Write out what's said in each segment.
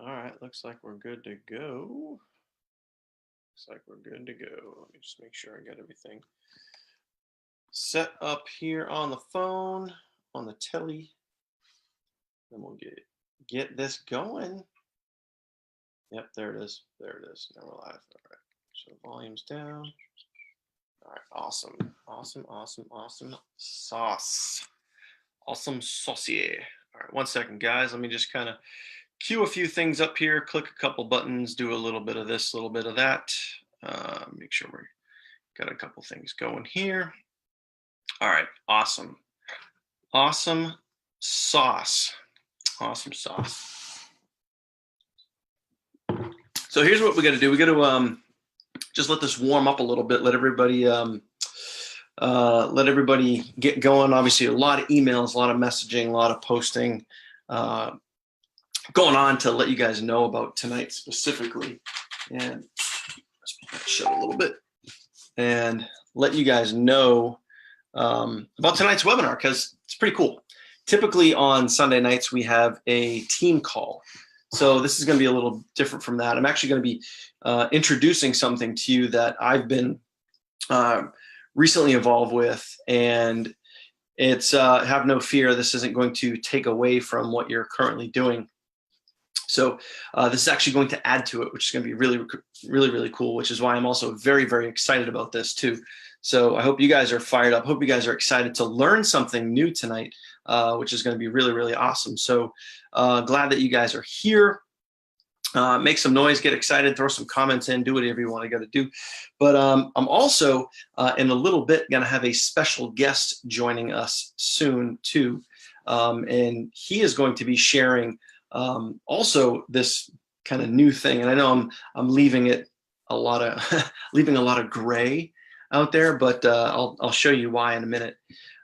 All right, looks like we're good to go. Looks like we're good to go. Let me just make sure I got everything set up here on the phone, on the telly. Then we'll get this going. Yep, there it is. There it is. Now we're live. All right. So volume's down. All right, awesome. Awesome sauce. Awesome saucier. All right, 1 second, guys. Let me just kind of cue a few things up here, click a couple buttons, do a little bit of this, a little bit of that. Make sure we got a couple things going here. All right, awesome. Awesome sauce. Awesome sauce. So here's what we got to do. We got to just let this warm up a little bit. Let everybody get going. Obviously, a lot of emails, a lot of messaging, a lot of posting going on to let you guys know about tonight specifically. And let's shut a little bit and let you guys know about tonight's webinar, because it's pretty cool. Typically on Sunday nights, we have a team call. So this is going to be a little different from that. I'm actually going to be introducing something to you that I've been recently involved with, and it's have no fear, this isn't going to take away from what you're currently doing. So this is actually going to add to it, which is going to be really cool, which is why I'm also very, very excited about this too. So I hope you guys are fired up. Hope you guys are excited to learn something new tonight, which is going to be really awesome. So glad that you guys are here. Make some noise, get excited, throw some comments in, do whatever you want to go to do. But I'm also in a little bit going to have a special guest joining us soon too. And he is going to be sharing also this kind of new thing. And I know I'm leaving it a lot of leaving a lot of gray out there, but I'll show you why in a minute.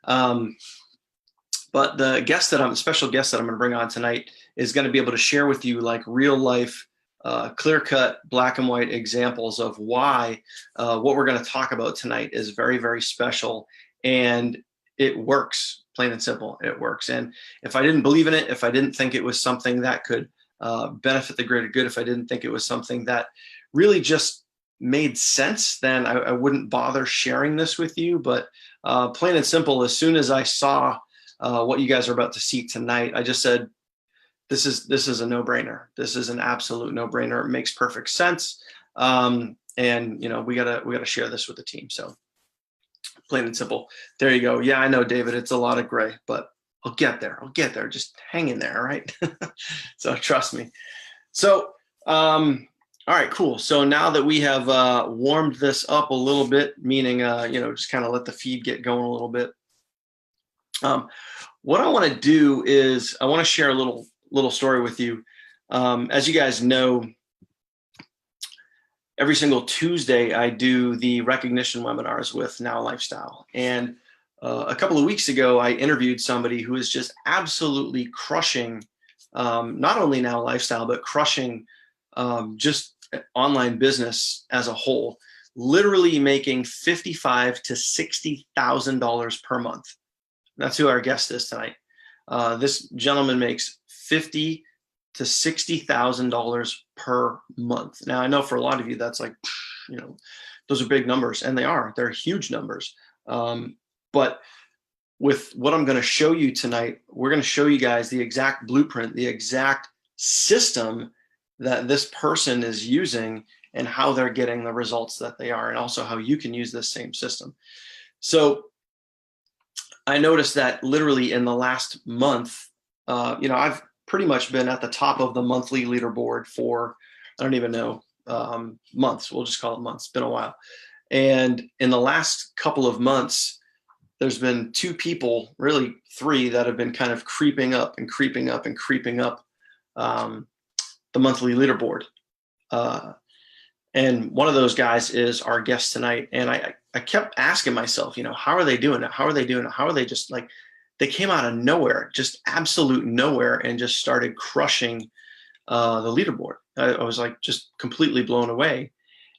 But the special guest that I'm going to bring on tonight is going to be able to share with you like real life, clear-cut, black and white examples of why what we're going to talk about tonight is very special, and it works. Plain and simple, it works. And if I didn't believe in it, if I didn't think it was something that could benefit the greater good, if I didn't think it was something that really just made sense, then I wouldn't bother sharing this with you. But plain and simple, as soon as I saw what you guys are about to see tonight, I just said, this is a no-brainer. This is an absolute no-brainer. It makes perfect sense. And we gotta share this with the team. So plain and simple. There you go. Yeah, I know, David, it's a lot of gray, but I'll get there. Just hang in there, all right? So trust me. So, all right, cool. So now that we have warmed this up a little bit, meaning, just kind of let the feed get going a little bit. What I want to do is I want to share a little story with you. As you guys know, every single Tuesday, I do the recognition webinars with Now Lifestyle. And a couple of weeks ago, I interviewed somebody who is just absolutely crushing, not only Now Lifestyle, but crushing just online business as a whole, literally making $55,000 to $60,000 per month. That's who our guest is tonight. This gentleman makes $50,000 to $60,000 per month. Now, I know for a lot of you, that's like, those are big numbers, and they're huge numbers. But with what I'm going to show you tonight, we're going to show you guys the exact blueprint, the exact system that this person is using and how they're getting the results that they are, and also how you can use this same system. So I noticed that literally in the last month, I've pretty much been at the top of the monthly leaderboard for, I don't even know, months. We'll just call it months. It's been a while. And in the last couple of months, there's been two people, really three, that have been kind of creeping up the monthly leaderboard. And one of those guys is our guest tonight. And I kept asking myself, how are they doing it? How are they doing it? How are they just like, they came out of nowhere, just absolute nowhere, and just started crushing the leaderboard. I was like just completely blown away.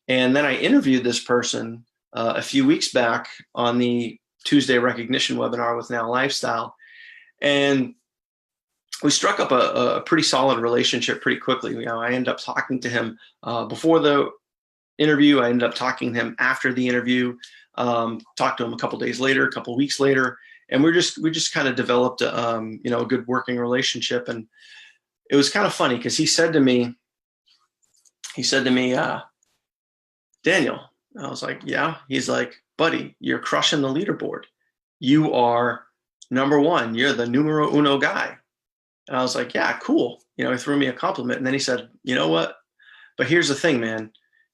And then I interviewed this person a few weeks back on the Tuesday recognition webinar with Now Lifestyle. And we struck up a pretty solid relationship pretty quickly. You know, I ended up talking to him before the interview. I ended up talking to him after the interview. Talked to him a couple days later, a couple weeks later, and we just kind of developed a good working relationship. And it was kind of funny because he said to me, Daniel, I was like, yeah. He's like, buddy, you're crushing the leaderboard. You are number one. You're the numero uno guy. And I was like, yeah, cool. You know, he threw me a compliment. And then he said, you know what? But here's the thing, man.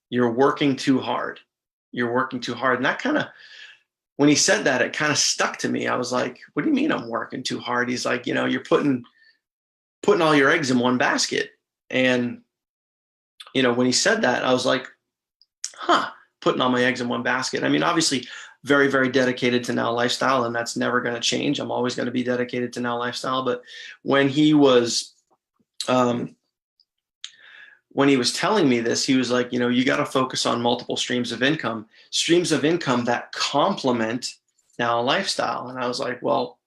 You're working too hard. You're working too hard. And that kind of, when he said that, it kind of stuck to me. I was like, what do you mean I'm working too hard? He's like, you know, you're putting all your eggs in one basket. And, you know, when he said that, I was like, putting all my eggs in one basket. I mean, obviously, very, very dedicated to Now Lifestyle, and that's never going to change. I'm always going to be dedicated to Now Lifestyle. But when he was telling me this, he was like, you know, you got to focus on multiple streams of income that complement Now Lifestyle. And I was like, well,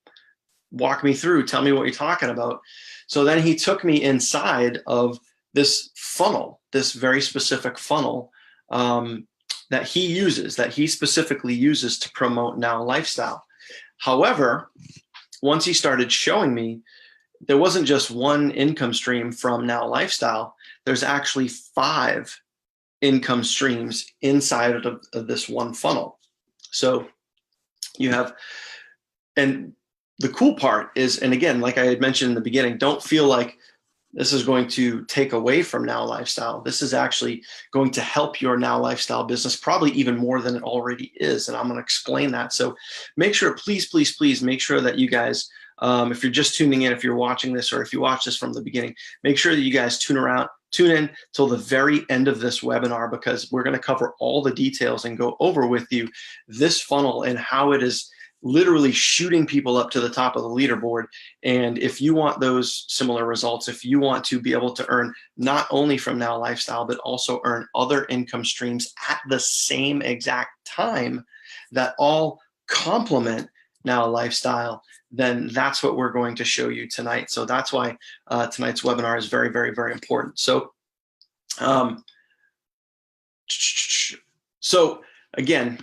walk me through, tell me what you're talking about. So then he took me inside of this funnel, this very specific funnel that he specifically uses to promote Now Lifestyle. However, once he started showing me, there wasn't just one income stream from Now Lifestyle. There's actually 5 income streams inside of this one funnel. So you have, and the cool part is, and again, like I had mentioned in the beginning, don't feel like this is going to take away from Now Lifestyle. This is actually going to help your Now Lifestyle business, probably even more than it already is. And I'm going to explain that. So make sure, please make sure that you guys, if you're just tuning in, if you're watching this, or if you watch this from the beginning, make sure that you guys tune in till the very end of this webinar, because we're going to cover all the details and go over with you this funnel and how it is literally shooting people up to the top of the leaderboard. And if you want those similar results, if you want to be able to earn not only from Now Lifestyle, but also earn other income streams at the same exact time that all complement Now Lifestyle, then that's what we're going to show you tonight. So that's why tonight's webinar is very, very, very important. So, again,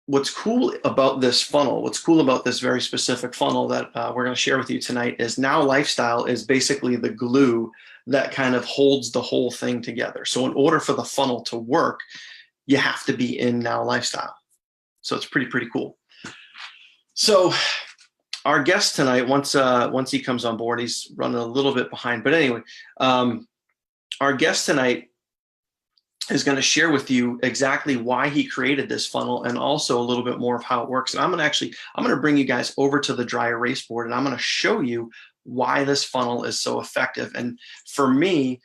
what's cool about this funnel, what's cool about this very specific funnel that we're going to share with you tonight is Now Lifestyle is basically the glue that kind of holds the whole thing together. So in order for the funnel to work, you have to be in Now Lifestyle. So it's pretty cool. So our guest tonight, once he comes on board, he's running a little bit behind. But anyway, our guest tonight is going to share with you exactly why he created this funnel and also a little bit more of how it works. And I'm going to bring you guys over to the dry erase board, and I'm going to show you why this funnel is so effective. And for me,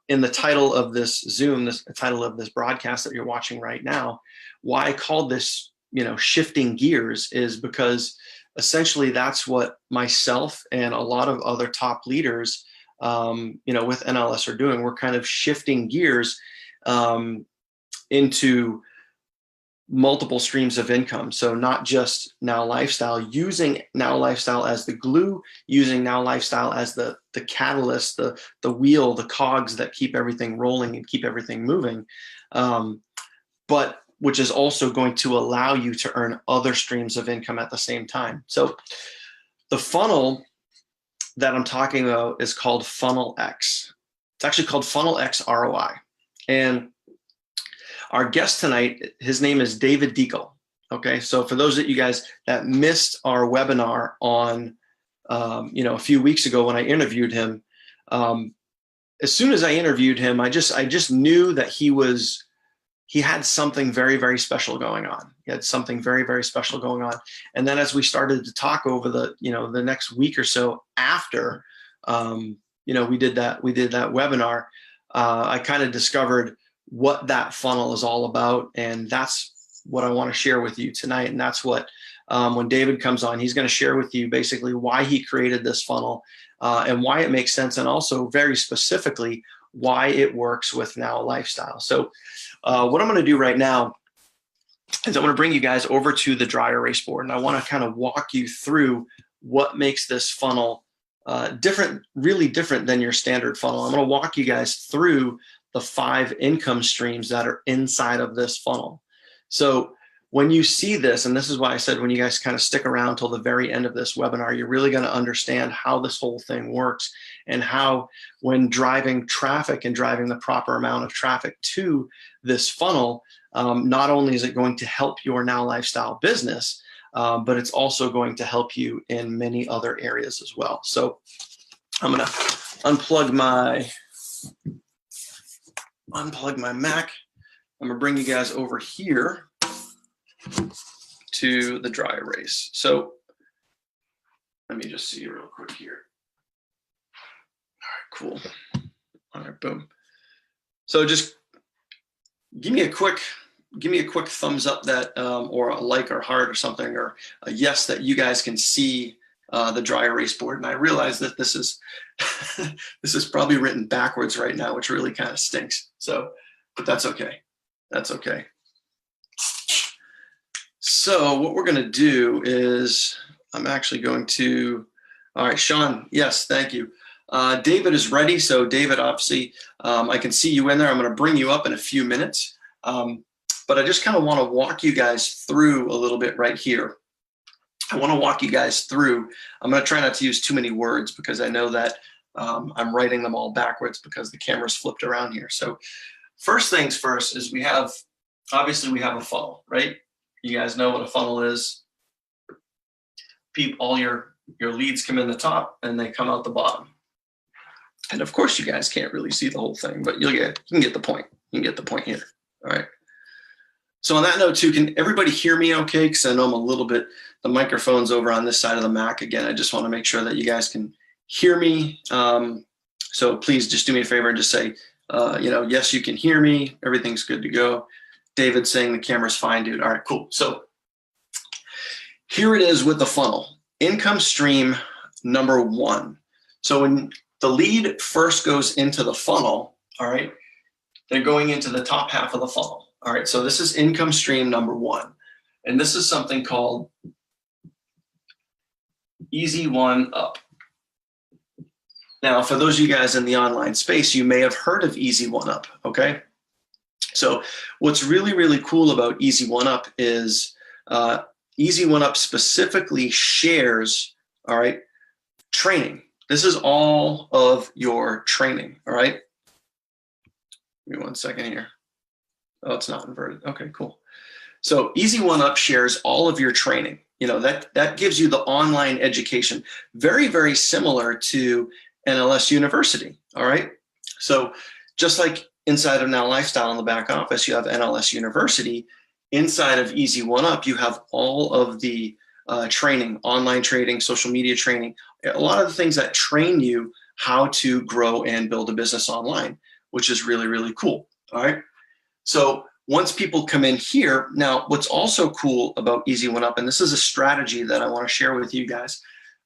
in the title of this Zoom, the title of this broadcast that you're watching right now, why I called this, shifting gears, is because essentially that's what myself and a lot of other top leaders, with NLS are doing. We're kind of shifting gears into multiple streams of income. So not just Now Lifestyle, using Now Lifestyle as the glue, using Now Lifestyle as the catalyst, the wheel, the cogs that keep everything rolling and keep everything moving, but which is also going to allow you to earn other streams of income at the same time. So the funnel that I'm talking about is called Funnel X. It's actually called Funnel X ROI. And our guest tonight, his name is David Deacle. Okay, so for those of you guys that missed our webinar on, a few weeks ago when I interviewed him, as soon as I interviewed him, I just knew that he had something very, very special going on. He had something very, very special going on. And then as we started to talk over the next week or so after, we did that webinar, I kind of discovered what that funnel is all about. And that's what I want to share with you tonight. And that's what, when David comes on, he's going to share with you basically why he created this funnel and why it makes sense. And also very specifically, why it works with Now Lifestyle. So what I'm going to do right now is I'm going to bring you guys over to the dry erase board. And I want to kind of walk you through what makes this funnel really different than your standard funnel. I'm going to walk you guys through the 5 income streams that are inside of this funnel. So when you see this, and this is why I said when you guys kind of stick around till the very end of this webinar, you're really going to understand how this whole thing works, and how when driving traffic and driving the proper amount of traffic to this funnel, not only is it going to help your Now Lifestyle business, but it's also going to help you in many other areas as well. So I'm going to unplug my Mac. I'm going to bring you guys over here to the dry erase. So let me just see real quick here. All right, cool. All right, boom. So just give me a quick thumbs up that, or a like or heart or something, or a yes that you guys can see the dry erase board. And I realize that this is this is probably written backwards right now, which really kind of stinks. So, but that's okay. That's okay. So what we're going to do is I'm actually going to, all right, Sean, yes, thank you. David is ready. So David, obviously, I can see you in there. I'm going to bring you up in a few minutes. But I just kind of want to walk you guys through a little bit right here. I want to walk you guys through. I'm going to try not to use too many words because I know that I'm writing them all backwards because the camera's flipped around here. So first things first is obviously we have a funnel, right? You guys know what a funnel is. All your leads come in the top and they come out the bottom. And of course you guys can't really see the whole thing, but you can get the point. You can get the point here. All right. So on that note too, can everybody hear me okay? Because I know I'm a little bit, the microphone's over on this side of the Mac. Again, I just want to make sure that you guys can hear me. So please just do me a favor and just say, yes, you can hear me. Everything's good to go. David's saying the camera's fine, dude. All right, cool. So here it is with the funnel. Income stream number 1. So when the lead first goes into the funnel, all right, they're going into the top half of the funnel. All right, so this is income stream number 1. And this is something called Easy One Up. Now, for those of you guys in the online space, you may have heard of Easy One Up, okay? So what's really, really cool about Easy One Up is Easy One Up specifically shares, all right, training. This is all of your training, all right? Give me 1 second here. Oh, it's not inverted. Okay, cool. So Easy One Up shares all of your training. That gives you the online education, very, very similar to NLS University, all right? So just like inside of Now Lifestyle in the back office, you have NLS University. Inside of Easy One Up, you have all of the training, online training, social media training, a lot of the things that train you how to grow and build a business online, which is really, really cool, all right? So once people come in here, now what's also cool about Easy One Up, and this is a strategy that I want to share with you guys,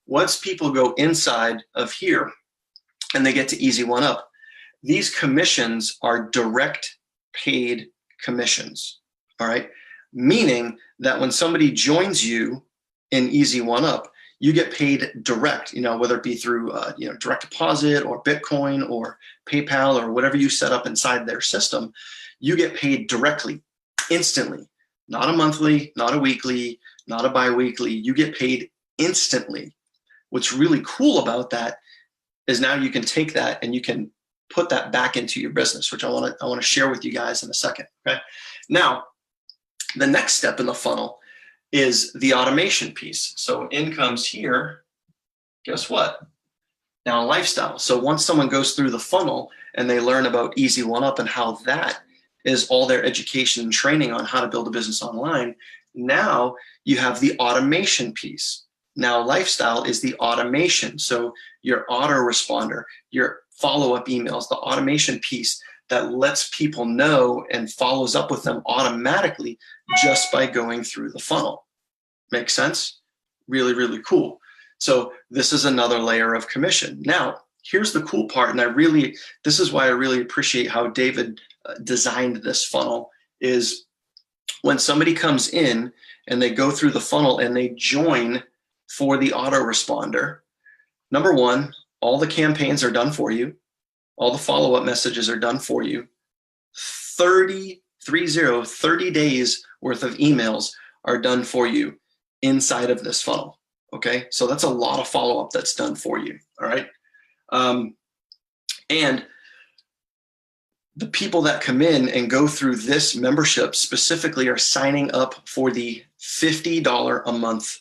once people go inside of here and they get to Easy One Up, these commissions are direct paid commissions, all right? Meaning that when somebody joins you in Easy One Up, you get paid direct, whether it be through direct deposit or Bitcoin or PayPal or whatever you set up inside their system. You get paid directly, instantly, not a monthly, not a weekly, not a bi-weekly. You get paid instantly. What's really cool about that is now you can take that and you can put that back into your business, which I want to share with you guys in a second. Okay. Now, the next step in the funnel is the automation piece. So in comes here, guess what? Now Lifestyle. So once someone goes through the funnel and they learn about Easy One Up and how that is all their education and training on how to build a business online, now you have the automation piece. Now Lifestyle is the automation. So your autoresponder, your follow-up emails, the automation piece that lets people know and follows up with them automatically just by going through the funnel. Make sense? Really, really cool. So this is another layer of commission. Now, here's the cool part, and this is why I really appreciate how David designed this funnel, is when somebody comes in and they go through the funnel and they join for the autoresponder, number one, all the campaigns are done for you. All the follow-up messages are done for you. 30 days worth of emails are done for you inside of this funnel. Okay, so that's a lot of follow-up that's done for you. All right, and the people that come in and go through this membership specifically are signing up for the $50 a month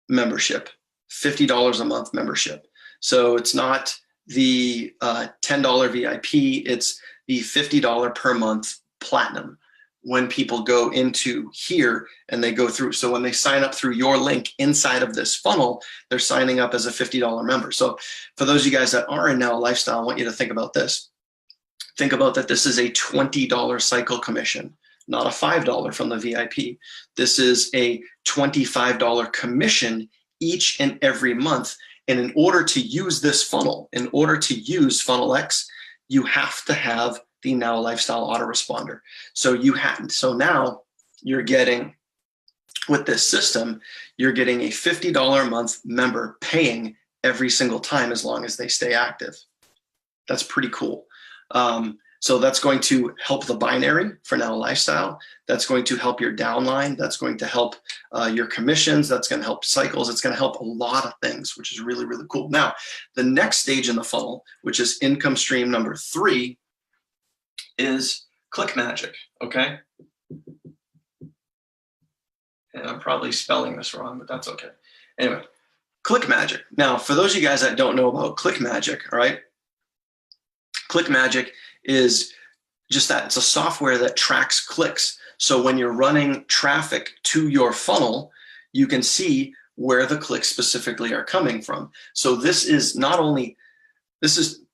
membership. $50 a month membership. So it's not the $10 VIP, it's the $50 per month platinum when people go into here and they go through. So when they sign up through your link inside of this funnel, they're signing up as a $50 member. So for those of you guys that are in Now Lifestyle, I want you to think about this. Think about that this is a $20 cycle commission, not a $5 from the VIP. This is a $25 commission each and every month. And in order to use this funnel, in order to use Funnel X, you have to have the Now Lifestyle autoresponder. So now you're getting, with this system, you're getting a $50 a month member paying every single time as long as they stay active. That's pretty cool. So that's going to help the binary for Now Lifestyle. That's going to help your downline. That's going to help your commissions. That's going to help cycles. It's going to help a lot of things, which is really, really cool. Now, the next stage in the funnel, which is income stream number 3, is Click Magic, okay? And I'm probably spelling this wrong, but that's okay. Anyway, Click Magic. Now, for those of you guys that don't know about Click Magic, all right? Click Magic is just that. It's a software that tracks clicks. So when you're running traffic to your funnel, you can see where the clicks specifically are coming from. So this is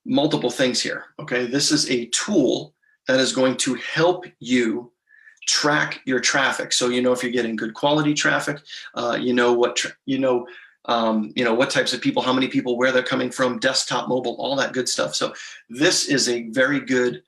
multiple things here, okay? This is a tool that is going to help you track your traffic. So you know if you're getting good quality traffic, you know what types of people, how many people, where they're coming from, desktop, mobile, all that good stuff. So this is a very good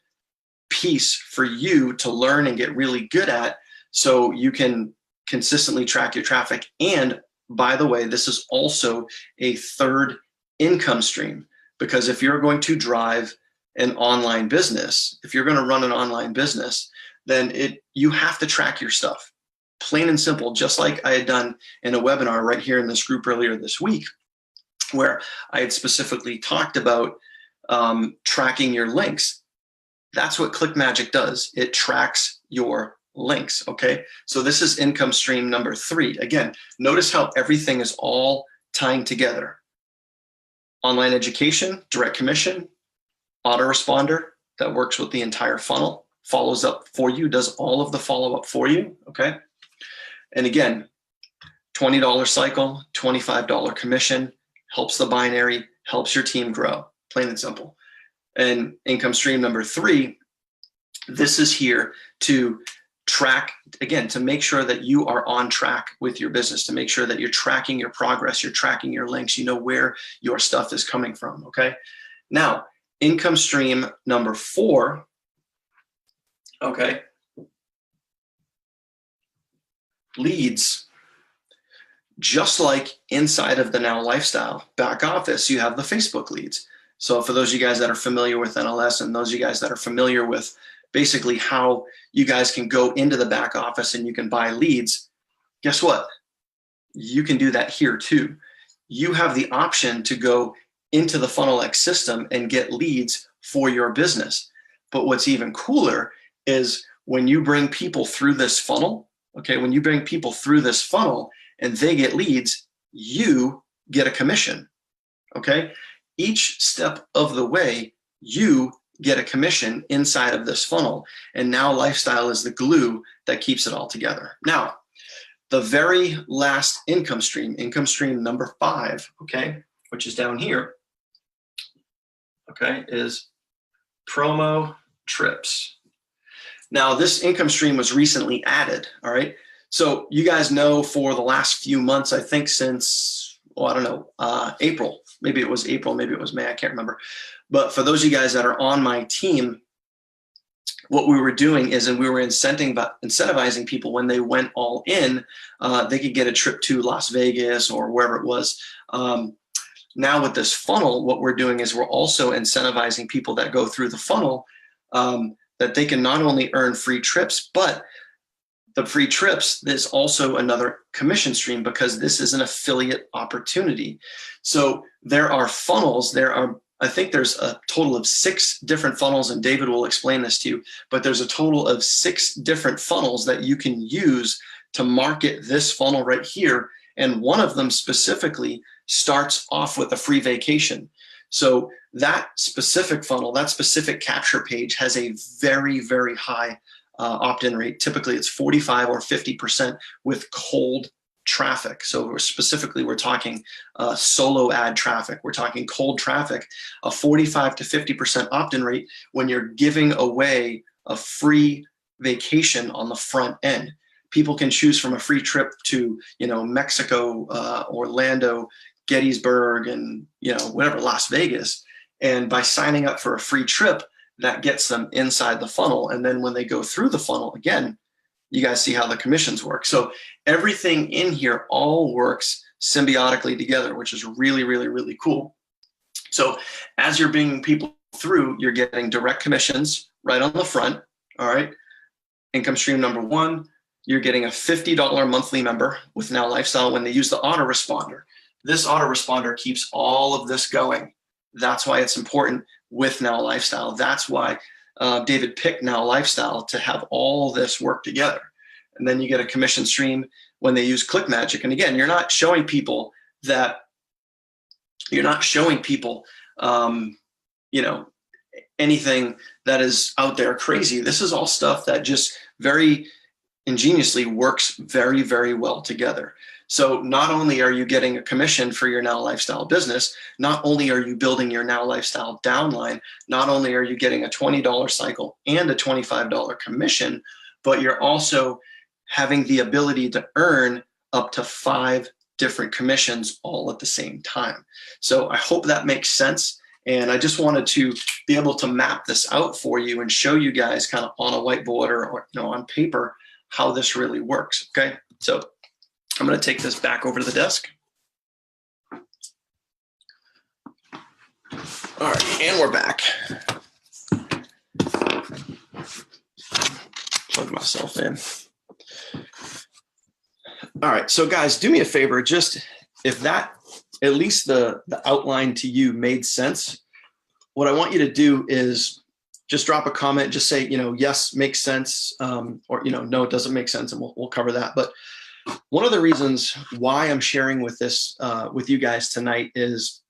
piece for you to learn and get really good at, so you can consistently track your traffic. And by the way, this is also a third income stream, because if you're going to drive an online business, if you're going to run an online business, then you have to track your stuff. Plain and simple, just like I had done in a webinar right here in this group earlier this week, where I had specifically talked about tracking your links. That's what Click Magic does. It tracks your links, okay? So this is income stream number 3. Again, notice how everything is all tying together. Online education, direct commission, autoresponder that works with the entire funnel, follows up for you, does all of the follow-up for you, okay? And again, $20 cycle, $25 commission, helps the binary, helps your team grow, plain and simple. And income stream number 3, this is here to track, again, to make sure that you are on track with your business, to make sure that you're tracking your progress, you're tracking your links, you know where your stuff is coming from, okay? Now, income stream number 4, okay, leads. Just like inside of the Now Lifestyle back office, you have the Facebook leads. So for those of you guys that are familiar with NLS, and those of you guys that are familiar with basically how you guys can go into the back office and you can buy leads, guess what? You can do that here too. You have the option to go into the Funnel X system and get leads for your business. But what's even cooler is when you bring people through this funnel, okay, when you bring people through this funnel and they get leads, you get a commission, okay? Each step of the way, you get a commission inside of this funnel. And Now Lifestyle is the glue that keeps it all together. Now, the very last income stream number 5, okay, which is down here, okay, is promo trips. Now, this income stream was recently added, all right? So you guys know for the last few months, I think since, April, maybe it was April, maybe it was May, I can't remember. But for those of you guys that are on my team, what we were doing is, and we were incentivizing people when they went all in, they could get a trip to Las Vegas or wherever it was. now with this funnel, what we're doing is we're also incentivizing people that go through the funnel that they can not only earn free trips, but the free trips, there's also another commission stream because this is an affiliate opportunity. So there are funnels, I think there's a total of 6 different funnels, and David will explain this to you, but there's a total of 6 different funnels that you can use to market this funnel right here. And one of them specifically starts off with a free vacation. So that specific funnel, that specific capture page has a very, very high opt-in rate. Typically it's 45 or 50% with cold traffic. So we're talking solo ad traffic. We're talking cold traffic, a 45 to 50% opt-in rate when you're giving away a free vacation on the front end. People can choose from a free trip to, Mexico, Orlando, Gettysburg, and, whatever, Las Vegas. And by signing up for a free trip, that gets them inside the funnel. And then when they go through the funnel, again, you guys see how the commissions work. So everything in here all works symbiotically together, which is really, really, really cool. So as you're bringing people through, you're getting direct commissions right on the front. All right. Income stream number 1, you're getting a $50 monthly member with Now Lifestyle when they use the autoresponder. This autoresponder keeps all of this going. That's why it's important with Now Lifestyle. That's why David picked Now Lifestyle, to have all this work together. And then you get a commission stream when they use Click Magic. And again, you're not showing people anything that is out there crazy. This is all stuff that just very ingeniously works very, very well together. So not only are you getting a commission for your Now Lifestyle business, not only are you building your Now Lifestyle downline, not only are you getting a $20 cycle and a $25 commission, but you're also having the ability to earn up to 5 different commissions all at the same time. So I hope that makes sense. And I just wanted to be able to map this out for you and show you guys kind of on a whiteboard or on paper how this really works. Okay, so I'm going to take this back over to the desk. All right, and we're back. Plug myself in. All right, so guys, do me a favor. Just if that, at least the outline to you made sense, what I want you to do is just drop a comment. Just say, yes, makes sense, or no, it doesn't make sense, and we'll cover that. But one of the reasons why I'm sharing with this with you guys tonight is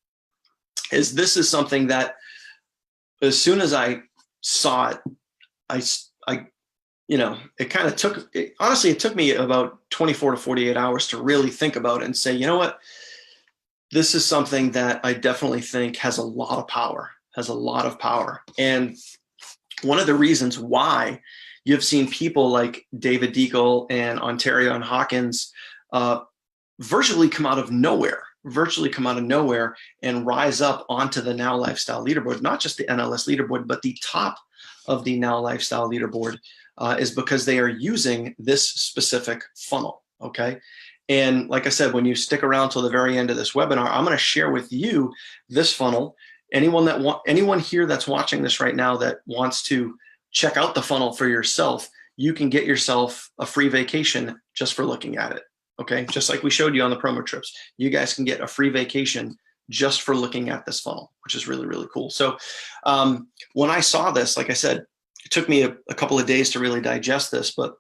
this is something that as soon as I saw it, it kind of took, honestly, it took me about 24 to 48 hours to really think about it and say, you know what, this is something that I definitely think has a lot of power, And one of the reasons why you've seen people like David Deagle and Ontario and Hawkins virtually come out of nowhere and rise up onto the Now Lifestyle leaderboard, not just the NLS leaderboard, but the top of the Now Lifestyle leaderboard is because they are using this specific funnel, okay? And like I said, when you stick around till the very end of this webinar, I'm going to share with you this funnel. Anyone here that's watching this right now that wants to check out the funnel for yourself, you can get yourself a free vacation just for looking at it. Okay, just like we showed you on the promo trips, you guys can get a free vacation just for looking at this funnel, which is really, really cool. So when I saw this, like I said, it took me a couple of days to really digest this, but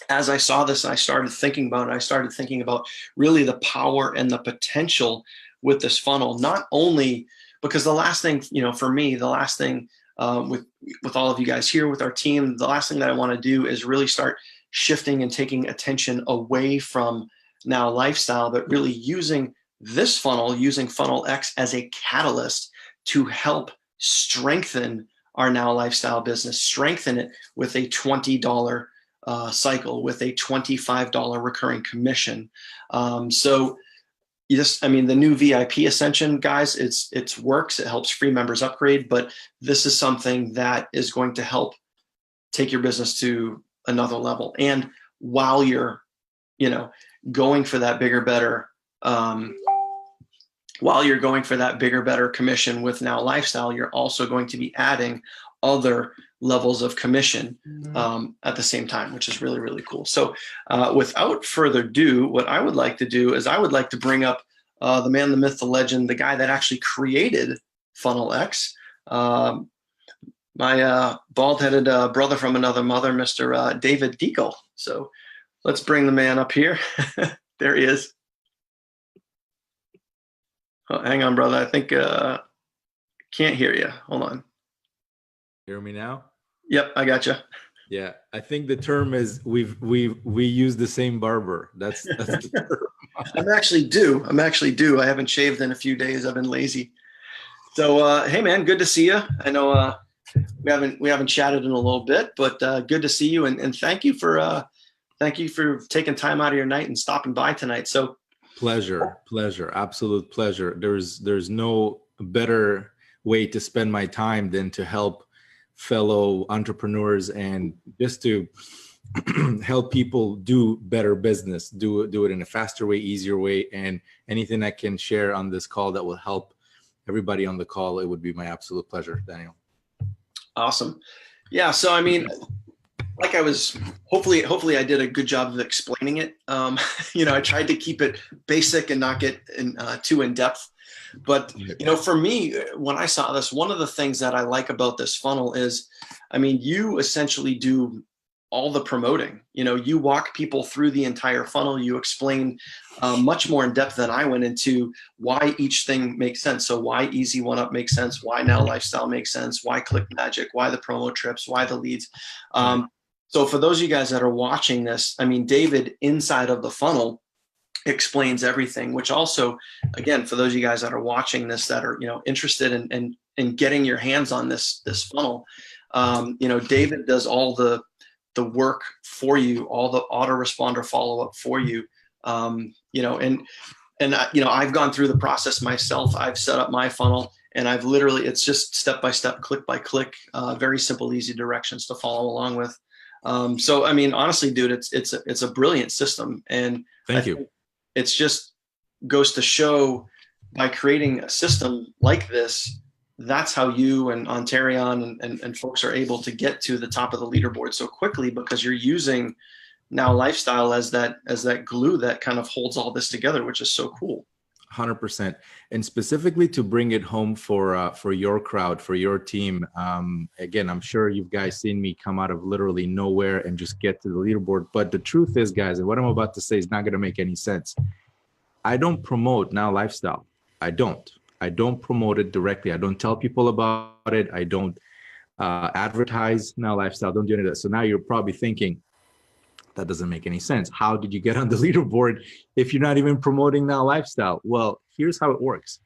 as I saw this and I started thinking about it, I started thinking about really the power and the potential with this funnel, not only because the last thing, for me, the last thing with all of you guys here, with our team, the last thing that I want to do is really start shifting and taking attention away from Now Lifestyle, but really using this funnel, using Funnel X as a catalyst to help strengthen our Now Lifestyle business, strengthen it with a $20 cycle, with a $25 recurring commission. So the new VIP Ascension, guys, it works. It helps free members upgrade, but this is something that is going to help take your business to another level. And while you're, going for that bigger, better while you're going for that bigger, better commission with Now Lifestyle, you're also going to be adding other levels of commission at the same time, which is really, really cool. So without further ado, what I would like to do is I would like to bring up the man, the myth, the legend, the guy that actually created Funnel X, my bald-headed brother from another mother, Mr. David Deagle. So let's bring the man up here. There he is. Oh, hang on, brother. I think can't hear you. Hold on. Hear me now? Yep, I got you. Yeah, I think the term is we use the same barber. That's the term. I'm actually due. I haven't shaved in a few days. I've been lazy. So hey man, good to see you. I know we haven't chatted in a little bit, but good to see you, and thank you for taking time out of your night and stopping by tonight. So pleasure, absolute pleasure. There's no better way to spend my time than to help fellow entrepreneurs and just to help people do better business, do it in a faster way, easier way, and anything I can share on this call that will help everybody on the call, it would be my absolute pleasure, Daniel. Awesome. Yeah. So, I mean, like I was, hopefully I did a good job of explaining it. I tried to keep it basic and not get too in depth. But, for me, when I saw this, one of the things that I like about this funnel is, I mean, you essentially do all the promoting. You walk people through the entire funnel. You explain much more in depth than I went into why each thing makes sense. So why Easy One Up makes sense, why Now Lifestyle makes sense, why Click Magic, why the promo trips, why the leads. So for those of you guys that are watching this, I mean, David inside of the funnel explains everything, which also, again, for those of you guys that are watching this that are, interested in getting your hands on this funnel, David does all the work for you, all the autoresponder follow-up for you. I've gone through the process myself. I've set up my funnel, and it's just step-by-step, click by click, very simple, easy directions to follow along with. So, I mean, honestly, dude, it's a brilliant system. And thank you. It's just goes to show by creating a system like this, that's how you and Ontarion and folks are able to get to the top of the leaderboard so quickly, because you're using Now Lifestyle as that glue that kind of holds all this together, which is so cool. 100%. And specifically to bring it home for your crowd, for your team. Again, I'm sure you guys seen me come out of literally nowhere and just get to the leaderboard. But the truth is, guys, and what I'm about to say is not going to make any sense. I don't promote Now Lifestyle. I don't promote it directly. I don't tell people about it. I don't advertise Now Lifestyle. Don't do any of that. So now you're probably thinking, that doesn't make any sense. How did you get on the leaderboard if you're not even promoting Now Lifestyle? Well, here's how it works.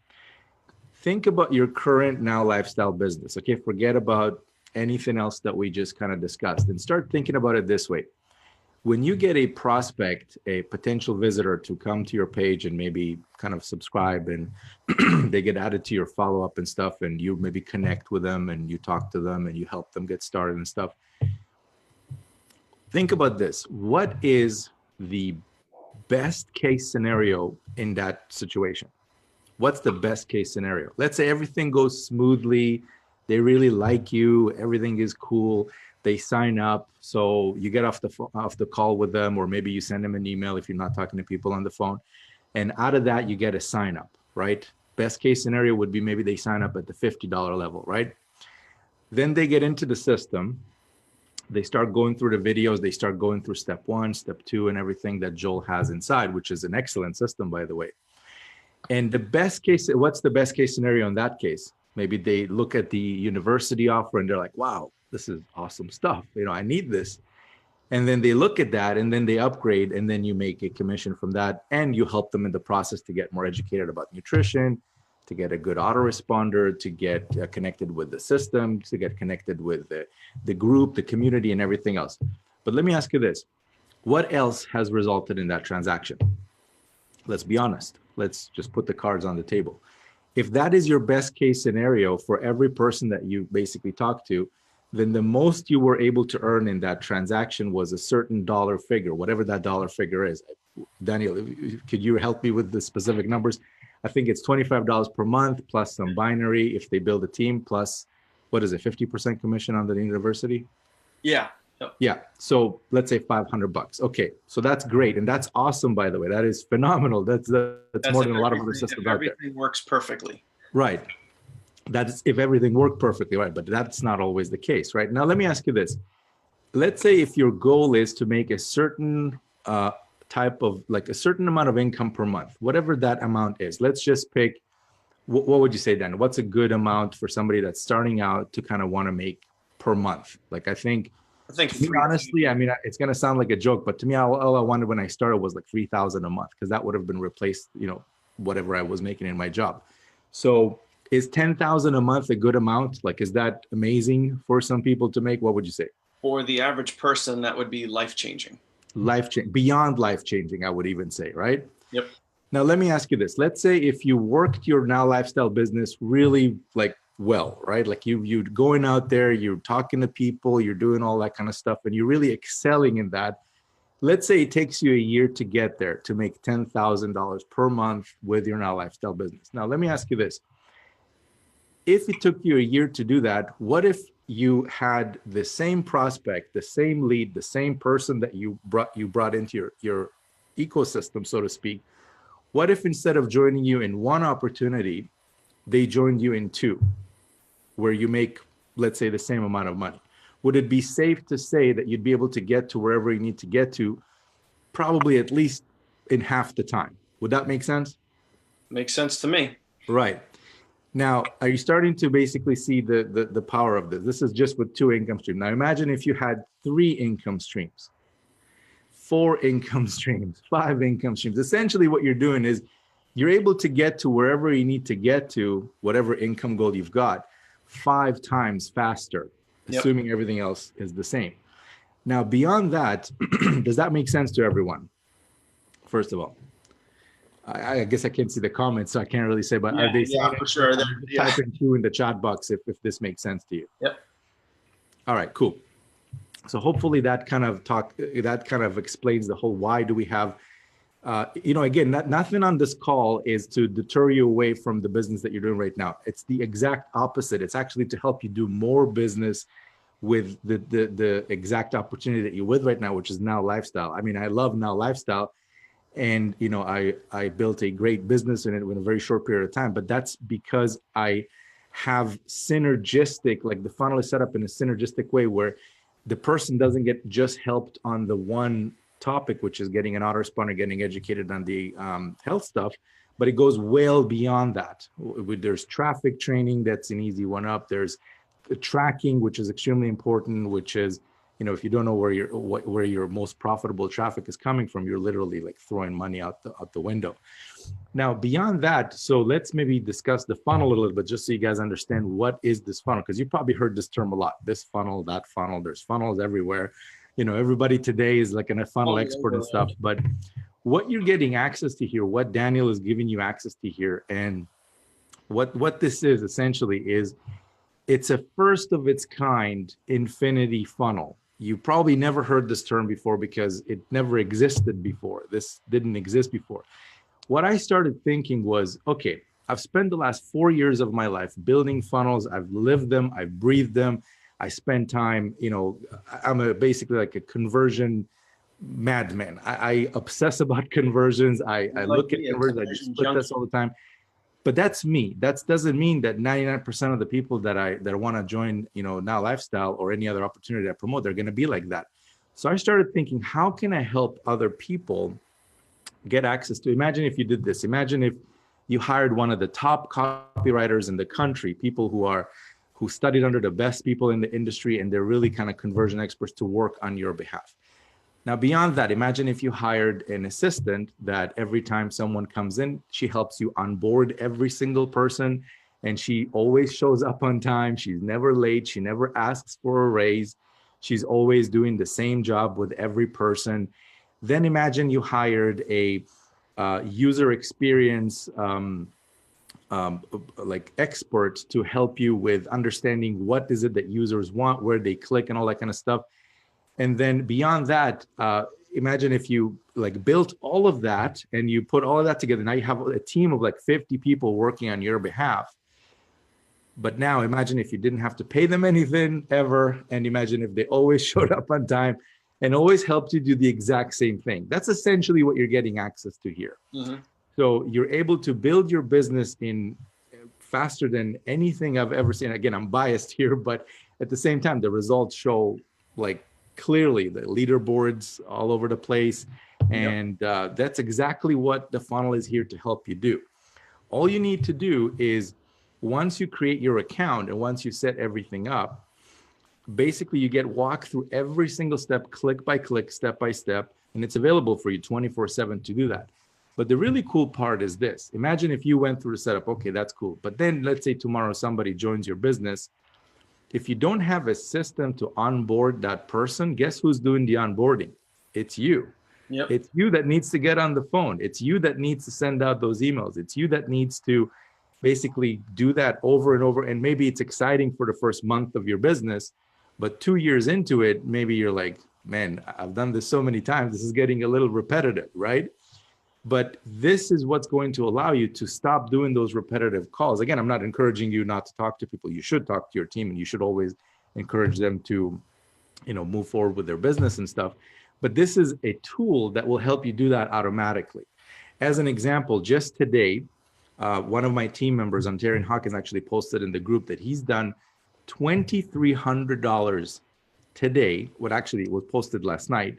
Think about your current Now Lifestyle business. Okay, forget about anything else that we just kind of discussed and start thinking about it this way. When you get a prospect, a potential visitor to come to your page and maybe kind of subscribe and they get added to your follow-up and stuff, and you maybe connect with them and you talk to them and you help them get started and stuff. Think about this. What is the best case scenario in that situation? What's the best case scenario? Let's say everything goes smoothly. They really like you. Everything is cool. They sign up. So you get off the call with them, or maybe you send them an email if you're not talking to people on the phone. And out of that, you get a sign up, right? Best case scenario would be maybe they sign up at the $50 level, right? Then they get into the system. They start going through the videos. They start going through step 1, step 2, and everything that Joel has inside, which is an excellent system, by the way. And the best case, what's the best case scenario in that case? Maybe they look at the university offer and they're like, wow, this is awesome stuff. I need this. And then they look at that and then they upgrade, and then you make a commission from that, and you help them in the process to get more educated about nutrition, to get a good autoresponder, to get connected with the system, to get connected with the group, the community, and everything else. But let me ask you this. What else has resulted in that transaction? Let's be honest. Let's just put the cards on the table. If that is your best case scenario for every person that you basically talk to, then the most you were able to earn in that transaction was a certain dollar figure, whatever that dollar figure is. Daniel, could you help me with the specific numbers? I think it's $25 per month plus some binary if they build a team, plus what is it, 50% commission on the university? Yeah. Yep. Yeah. So let's say $500. Okay. So that's great. And that's awesome, by the way. That is phenomenal. That's more than a lot of other systems out there. Everything works perfectly. Right. That's if everything worked perfectly, right? But that's not always the case, right? Now, let me ask you this. Let's say if your goal is to make a certain type of, like a certain amount of income per month, whatever that amount is, let's just pick, what would you say then? What's a good amount for somebody that's starting out to kind of want to make per month? Like, I think honestly, I mean, it's going to sound like a joke, but to me, all I wanted when I started was like 3,000 a month, because that would have been replaced, whatever I was making in my job. So is 10,000 a month a good amount? Like, is that amazing for some people to make? What would you say? For the average person, that would be life-changing. Beyond life-changing, I would even say, right? Yep. Now, let me ask you this. Let's say if you worked your Now Lifestyle business really like well, right? Like you're going out there, you're talking to people, you're doing all that kind of stuff, and you're really excelling in that. Let's say it takes you a year to get there, to make $10,000 per month with your Now Lifestyle business. Now, let me ask you this. If it took you a year to do that, what if you had the same prospect, the same lead, the same person that you brought into your ecosystem, so to speak? What if instead of joining you in one opportunity, they joined you in two, where you make, let's say, the same amount of money? Would it be safe to say that you'd be able to get to wherever you need to get to, probably at least in half the time? Would that make sense? Makes sense to me. Right. Now, are you starting to basically see the power of this? This is just with 2 income streams. Now, imagine if you had 3 income streams, 4 income streams, 5 income streams. Essentially, what you're doing is you're able to get to wherever you need to get to, whatever income goal you've got, 5 times faster, assuming everything else is the same. Now, beyond that, does that make sense to everyone? First of all, I guess I can't see the comments, so I can't really say, but are they saying for sure? Type in 2 in the chat box if this makes sense to you. Yep. All right, cool. So hopefully that kind of explains the whole why do we have, again, nothing on this call is to deter you away from the business that you're doing right now. It's the exact opposite. It's actually to help you do more business with the exact opportunity that you're with right now, which is Now Lifestyle. I mean, I love Now Lifestyle. And, I built a great business in it in a very short period of time, but that's because I have synergistic, like the funnel is set up in a synergistic way where the person doesn't get just helped on the one topic, which is getting an autoresponder, getting educated on the health stuff, but it goes well beyond that. There's traffic training, that's an easy one up. There's tracking, which is extremely important, which is, if you don't know where your most profitable traffic is coming from, you're literally like throwing money out the window. Now, beyond that, so let's maybe discuss the funnel a little bit, just so you guys understand what is this funnel, because you probably heard this term a lot. This funnel, that funnel. There's funnels everywhere. Everybody today is like a funnel expert and stuff. But what you're getting access to here, what Daniel is giving you access to here, and what this is essentially is, it's a first of its kind infinity funnel. You probably never heard this term before because it never existed before. This didn't exist before. What I started thinking was, okay, I've spent the last 4 years of my life building funnels. I've lived them, I've breathed them. I spend time, I'm basically like a conversion madman. I obsess about conversions. I look at conversions, I just split this all the time. But that's me. That doesn't mean that 99% of the people that want to join, Now Lifestyle or any other opportunity I promote, they're going to be like that. So I started thinking, how can I help other people get access to? Imagine if you did this. Imagine if you hired one of the top copywriters in the country, people who studied under the best people in the industry, and they're really kind of conversion experts to work on your behalf. Now, beyond that, imagine if you hired an assistant that every time someone comes in, she helps you onboard every single person, and she always shows up on time. She's never late. She never asks for a raise. She's always doing the same job with every person. Then imagine you hired a user experience like expert to help you with understanding what is it that users want, where they click, and all that kind of stuff. And then beyond that, imagine if you like built all of that and you put all of that together. Now you have a team of like 50 people working on your behalf. But now imagine if you didn't have to pay them anything ever. And imagine if they always showed up on time and always helped you do the exact same thing. That's essentially what you're getting access to here. Mm-hmm. So you're able to build your business in faster than anything I've ever seen. Again, I'm biased here, but at the same time, the results show like clearly the leaderboards all over the place. And that's exactly what the funnel is here to help you do. All you need to do is once you create your account and once you set everything up, basically you get walked through every single step, click by click, step by step, and it's available for you 24/7 to do that. But the really cool part is this. Imagine if you went through the setup, okay, that's cool. But then let's say tomorrow somebody joins your business. If you don't have a system to onboard that person, guess who's doing the onboarding? It's you. Yep. It's you that needs to get on the phone. It's you that needs to send out those emails. It's you that needs to basically do that over and over. And maybe it's exciting for the first month of your business, but 2 years into it, maybe you're like, man, I've done this so many times. This is getting a little repetitive, right? But this is what's going to allow you to stop doing those repetitive calls. Again, I'm not encouraging you not to talk to people. You should talk to your team and you should always encourage them to, move forward with their business and stuff. But this is a tool that will help you do that automatically. As an example, just today, one of my team members, Ontario Hawkins, actually posted in the group that he's done $2,300 today. What actually was posted last night,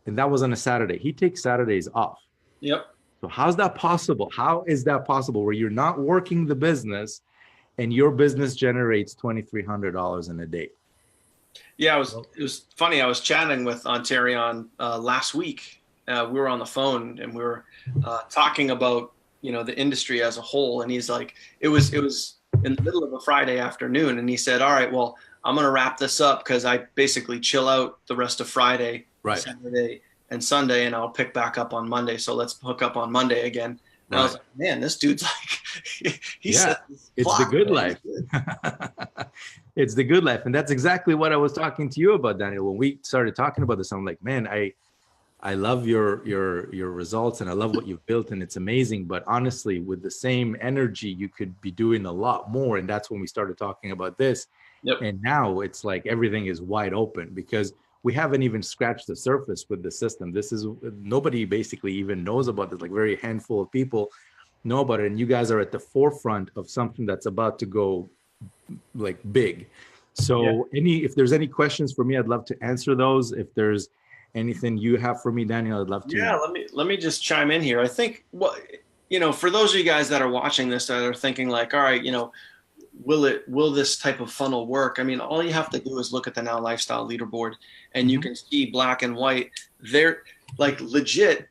and that was on a Saturday. He takes Saturdays off. Yep. So how's that possible? How is that possible where you're not working the business and your business generates $2,300 in a day? Yeah, it was funny. I was chatting with Ontario last week. We were on the phone and we were talking about the industry as a whole, and he's like, it was in the middle of a Friday afternoon, and he said, all right, well, I'm going to wrap this up because I basically chill out the rest of Friday, right, Saturday, and Sunday, and I'll pick back up on Monday. So let's hook up on Monday again. And I was like, man, this dude's like, it's the good life. It's the good life. And that's exactly what I was talking to you about, Daniel. When we started talking about this, I'm like, man, I love your results and I love what you've built and it's amazing. But honestly, with the same energy, you could be doing a lot more. And that's when we started talking about this. Yep. And now it's like everything is wide open because we haven't even scratched the surface with the system. This is nobody basically even knows about this. Like very handful of people know about it. And you guys are at the forefront of something that's about to go like big. So if there's any questions for me, I'd love to answer those. If there's anything you have for me, Daniel, I'd love to. Yeah, let me just chime in here. I think for those of you guys that are watching this that are thinking like, all right, will this type of funnel work? I mean, all you have to do is look at the Now Lifestyle leaderboard and you can see black and white. They're like legit.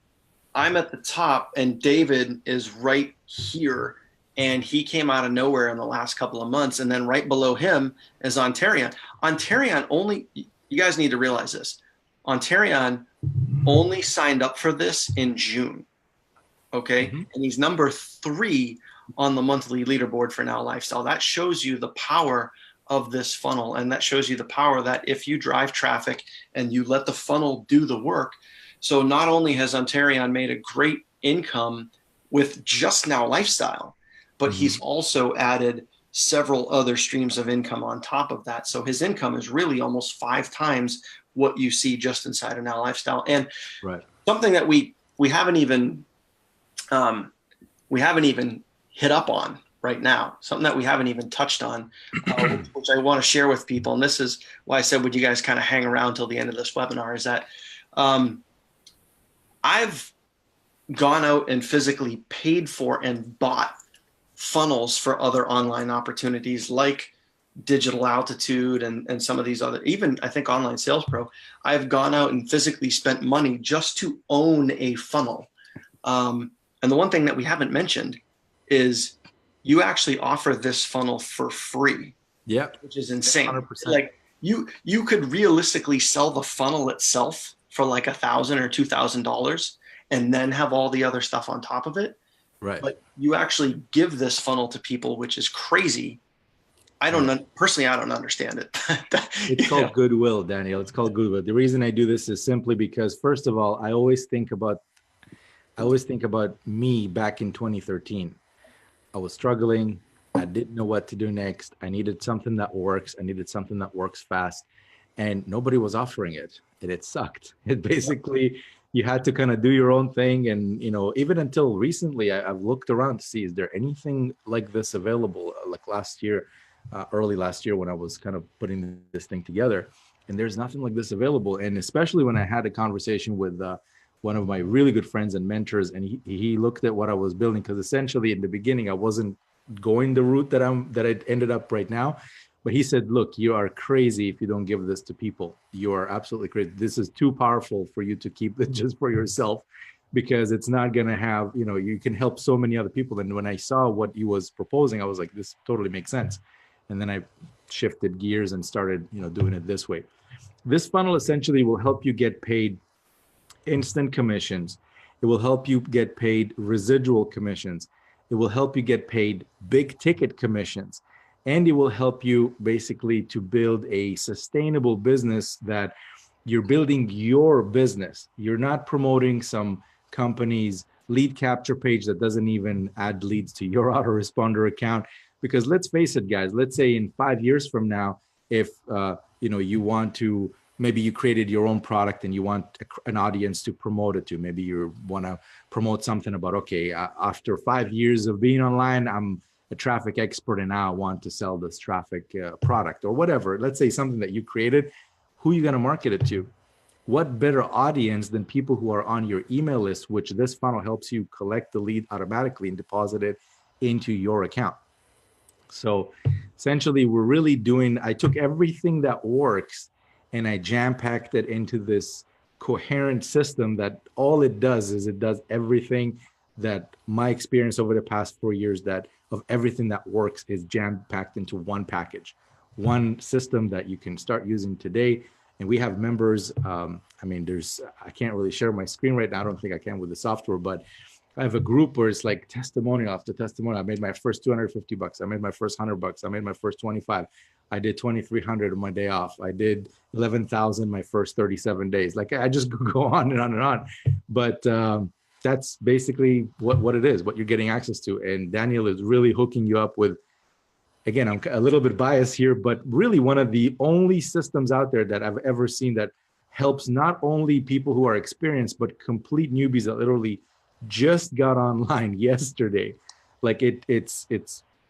I'm at the top and David is right here. And he came out of nowhere in the last couple of months. And then right below him is Ontarian. Ontarian only, you guys need to realize this. Ontarian only signed up for this in June. Okay. Mm-hmm. And he's number 3 on the monthly leaderboard for Now Lifestyle. That shows you the power of this funnel. And that shows you the power that if you drive traffic and you let the funnel do the work. So not only has Ontarian made a great income with just Now Lifestyle, but he's also added several other streams of income on top of that. So his income is really almost 5 times what you see just inside of Now Lifestyle. And something that we haven't even hit up on right now, something that we haven't even touched on, which I want to share with people. And this is why I said, would you guys kind of hang around till the end of this webinar, is that I've gone out and physically paid for and bought funnels for other online opportunities like Digital Altitude and some of these other, even I think Online Sales Pro. I've gone out and physically spent money just to own a funnel. And the one thing that we haven't mentioned is you actually offer this funnel for free. Yeah, which is insane. 100%. Like you could realistically sell the funnel itself for like $1,000 or $2,000 and then have all the other stuff on top of it. Right. But you actually give this funnel to people, which is crazy, personally, I don't understand it. It's called goodwill, Daniel. It's called goodwill. The reason I do this is simply because, first of all, I always think about me back in 2013. I was struggling. I didn't know what to do next. I needed something that works. I needed something that works fast. And nobody was offering it. And it sucked. It basically, you had to kind of do your own thing. And, even until recently, I've looked around to see, is there anything like this available? Like last year, early last year, when I was kind of putting this thing together. And there's nothing like this available. And especially when I had a conversation with one of my really good friends and mentors, and he looked at what I was building, because essentially in the beginning I wasn't going the route that I ended up right now. But he said, look, you are crazy if you don't give this to people. You are absolutely crazy. This is too powerful for you to keep it just for yourself, because it's not going to have, you can help so many other people. And when I saw what he was proposing, I was like, this totally makes sense. And then I shifted gears and started, doing it this way. This funnel essentially will help you get paid instant commissions. It will help you get paid residual commissions. It will help you get paid big ticket commissions. And it will help you basically to build a sustainable business, that you're building your business. You're not promoting some company's lead capture page that doesn't even add leads to your autoresponder account. Because let's face it, guys, let's say in 5 years from now, if you want to, maybe you created your own product and you want an audience to promote it to. Maybe you want to promote something about, okay, after 5 years of being online, I'm a traffic expert and now I want to sell this traffic product or whatever. Let's say something that you created. Who are you going to market it to? What better audience than people who are on your email list, which this funnel helps you collect the lead automatically and deposit it into your account. So essentially I took everything that works and I jam-packed it into this coherent system that all it does is it does everything that my experience over the past 4 years, that of everything that works is jam-packed into one package, one system that you can start using today. And we have members, I can't really share my screen right now. I don't think I can with the software, but I have a group where it's like testimonial after testimonial. I made my first $250. I made my first $100. I made my first 25. I did 2,300 on my day off. I did 11,000 my first 37 days. Like I just go on and on and on. But that's basically what it is, what you're getting access to. And Daniel is really hooking you up with, again, I'm a little bit biased here, but really one of the only systems out there that I've ever seen that helps not only people who are experienced, but complete newbies that literally just got online yesterday. Like it's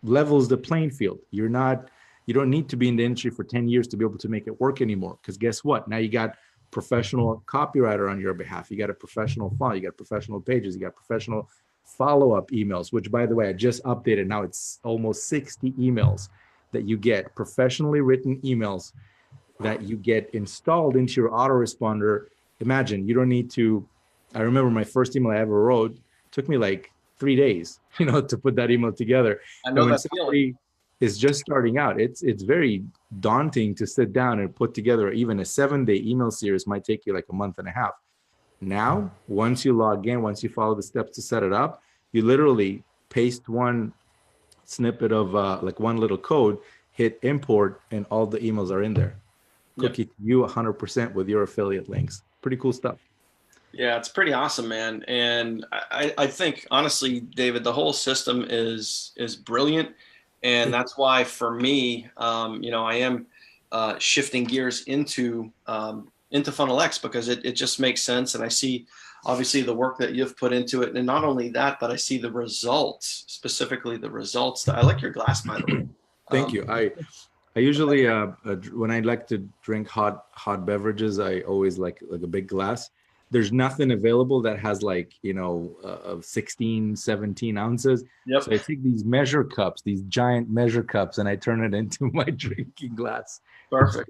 levels the playing field. You don't need to be in the industry for 10 years to be able to make it work anymore. Because guess what? Now you got professional copywriter on your behalf. You got a professional file. You got professional pages. You got professional follow-up emails, which by the way, I just updated. Now it's almost 60 emails that you get, professionally written emails that you get installed into your autoresponder. Imagine you don't need to. I remember my first email I ever wrote took me like 3 days, to put that email together. I know when that somebody is just starting out, it's very daunting to sit down and put together. Even a 7-day email series might take you like a month and a half. Now, once you log in, once you follow the steps to set it up, you literally paste one snippet of like one little code, hit import, and all the emails are in there. Cookie to you 100% with your affiliate links. Pretty cool stuff. Yeah, it's pretty awesome, man. And I think honestly, David, the whole system is brilliant. And that's why for me, I am shifting gears into Funnel X, because it just makes sense. And I see obviously the work that you've put into it. And not only that, but I see the results, specifically the results. I like your glass, by the way. Thank you. I usually, when I like to drink hot beverages, I always like a big glass. There's nothing available that has 16, 17 ounces. Yep. So I take these measure cups, these giant measure cups, and I turn it into my drinking glass. Perfect.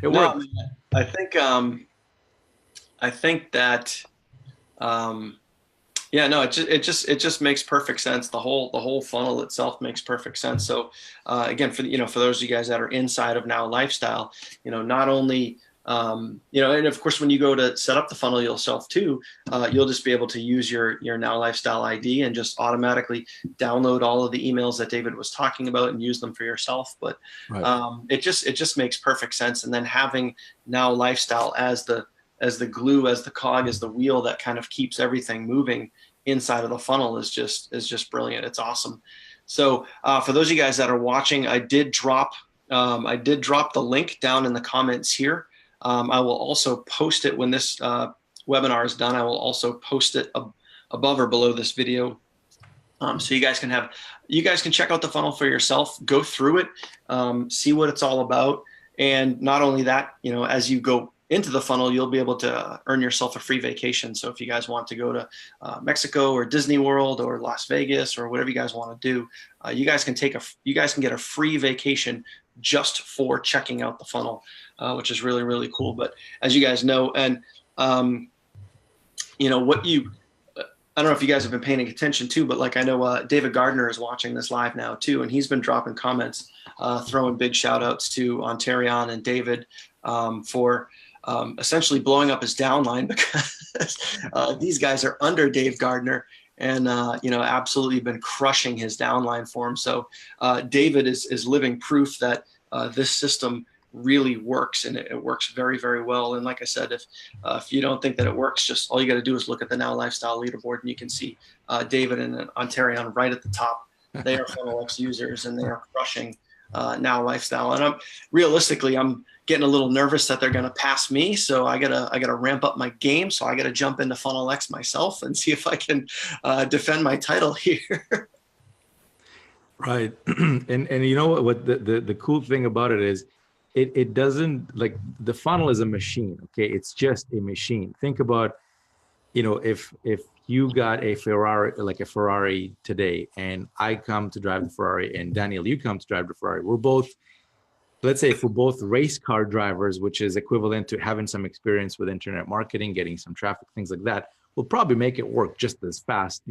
It works. I think that, it just makes perfect sense. The whole funnel itself makes perfect sense. So again, for those of you guys that are inside of Now Lifestyle, not only And of course, when you go to set up the funnel yourself too, you'll just be able to use your Now Lifestyle ID and just automatically download all of the emails that David was talking about and use them for yourself. But it just makes perfect sense. And then having Now Lifestyle as the glue, as the cog, as the wheel that kind of keeps everything moving inside of the funnel is just brilliant. It's awesome. So for those of you guys that are watching, I did drop the link down in the comments here. I will also post it when this webinar is done. I will also post it above or below this video. So you guys can check out the funnel for yourself, go through it, see what it's all about. And not only that, as you go into the funnel, you'll be able to earn yourself a free vacation. So if you guys want to go to Mexico or Disney World or Las Vegas or whatever you guys want to do, you guys can get a free vacation just for checking out the funnel, which is really, really cool. But as you guys know, and I don't know if you guys have been paying attention too, but like I know David Gardner is watching this live now too, and he's been dropping comments, throwing big shout outs to Ontarion and David for essentially blowing up his downline, because these guys are under Dave Gardner and absolutely been crushing his downline for him. So David is living proof that this system really works, and it works very, very well. And like I said, if you don't think that it works, just all you got to do is look at the Now Lifestyle leaderboard, and you can see David and Ontarion right at the top. They are FunnelX users, and they are crushing Now Lifestyle. And I'm getting a little nervous that they're going to pass me, so I gotta ramp up my game. So I gotta jump into FunnelX myself and see if I can defend my title here. Right. And you know what the cool thing about it is, it doesn't, like, the funnel is a machine. Okay, it's just a machine. Think about, if you got a Ferrari today, and I come to drive the Ferrari, and Daniel, you come to drive the Ferrari. We're both, let's say, if we're both race car drivers, which is equivalent to having some experience with internet marketing, getting some traffic, things like that, we'll probably make it work just as fast,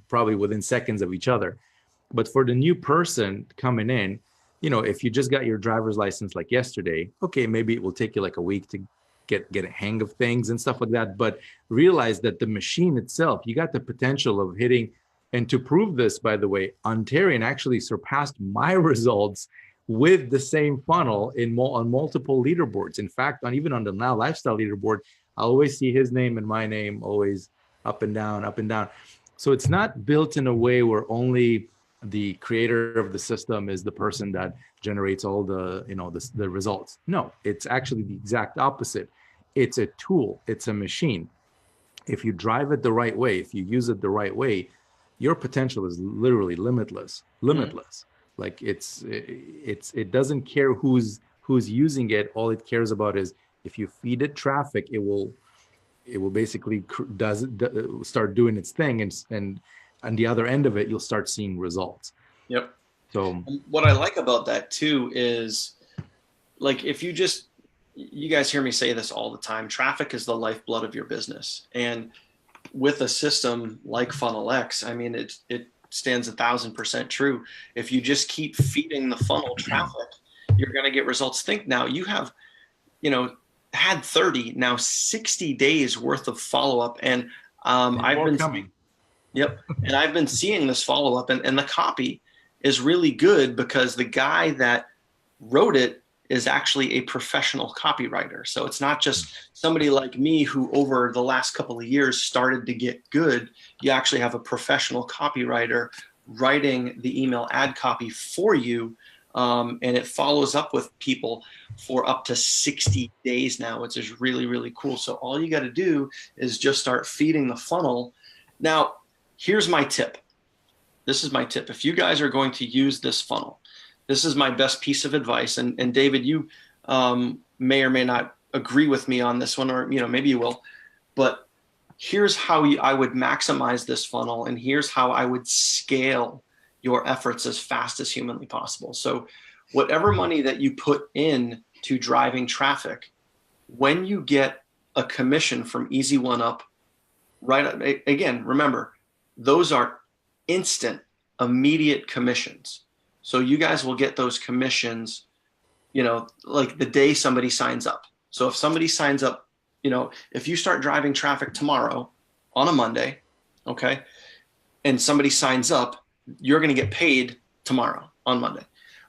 probably within seconds of each other. But for the new person coming in, if you just got your driver's license like yesterday, okay, maybe it will take you like a week to get a hang of things and stuff like that. But realize that the machine itself, you got the potential of hitting. And to prove this, by the way, Ontarian actually surpassed my results with the same funnel on multiple leaderboards. In fact, even on the Now Lifestyle leaderboard, I always see his name and my name always up and down, up and down. So it's not built in a way where only the creator of the system is the person that generates all the results. No, it's actually the exact opposite. It's a tool. It's a machine. If you drive it the right way, if you use it the right way, your potential is literally limitless. Like it doesn't care who's using it. All it cares about is, if you feed it traffic, it will basically start doing its thing, and on the other end of it, you'll start seeing results. Yep. So what I like about that too is, like, you guys hear me say this all the time, traffic is the lifeblood of your business. And with a system like FunnelX, I mean, it stands 1,000% true. If you just keep feeding the funnel traffic, you're going to get results. Think now you have, had 30, now 60 days worth of follow-up. And I've been coming. Yep. And I've been seeing this follow-up, and the copy is really good because the guy that wrote it is actually a professional copywriter. So it's not just somebody like me who over the last couple of years started to get good. You actually have a professional copywriter writing the email ad copy for you. And it follows up with people for up to 60 days now, which is really, really cool. So all you got to do is just start feeding the funnel. Now, here's my tip. This is my tip. If you guys are going to use this funnel, this is my best piece of advice. And David, you may or may not agree with me on this one, or maybe you will. But here's how I would maximize this funnel, and here's how I would scale your efforts as fast as humanly possible. So whatever money that you put in to driving traffic, when you get a commission from Easy One Up, right? Again, remember, those are instant, immediate commissions. So you guys will get those commissions, like the day somebody signs up. So if somebody signs up, if you start driving traffic tomorrow on a Monday, okay, and somebody signs up, you're going to get paid tomorrow on Monday.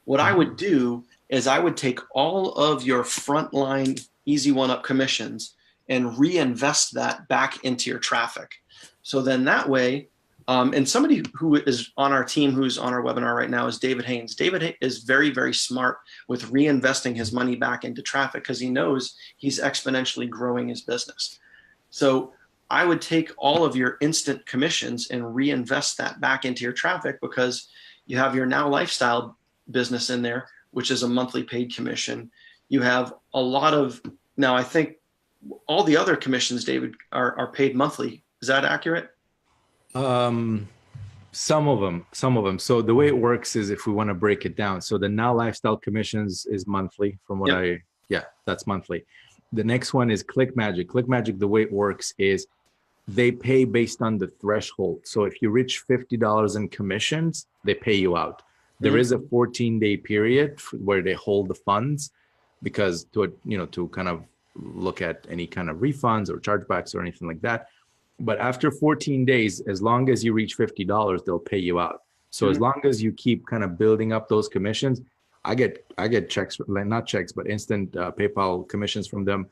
What I would do is I would take all of your frontline easy one up commissions and reinvest that back into your traffic. So then that way, and somebody who is on our team, who's on our webinar right now, is David Haynes. David is very, very smart with reinvesting his money back into traffic because he knows he's exponentially growing his business. So I would take all of your instant commissions and reinvest that back into your traffic, because you have your Now Lifestyle business in there, which is a monthly paid commission. You have a lot of, now I think all the other commissions, David, are paid monthly. Is that accurate? Some of them. So the way it works is, if we want to break it down, so the Now Lifestyle commissions is monthly from what that's monthly. The next one is ClickMagick. ClickMagick, the way it works is they pay based on the threshold. So if you reach $50 in commissions, they pay you out. There is a 14-day period where they hold the funds, because to kind of look at any kind of refunds or chargebacks or anything like that. But after 14 days, as long as you reach $50, they'll pay you out. So as long as you keep kind of building up those commissions, I get checks, not checks, but instant PayPal commissions from them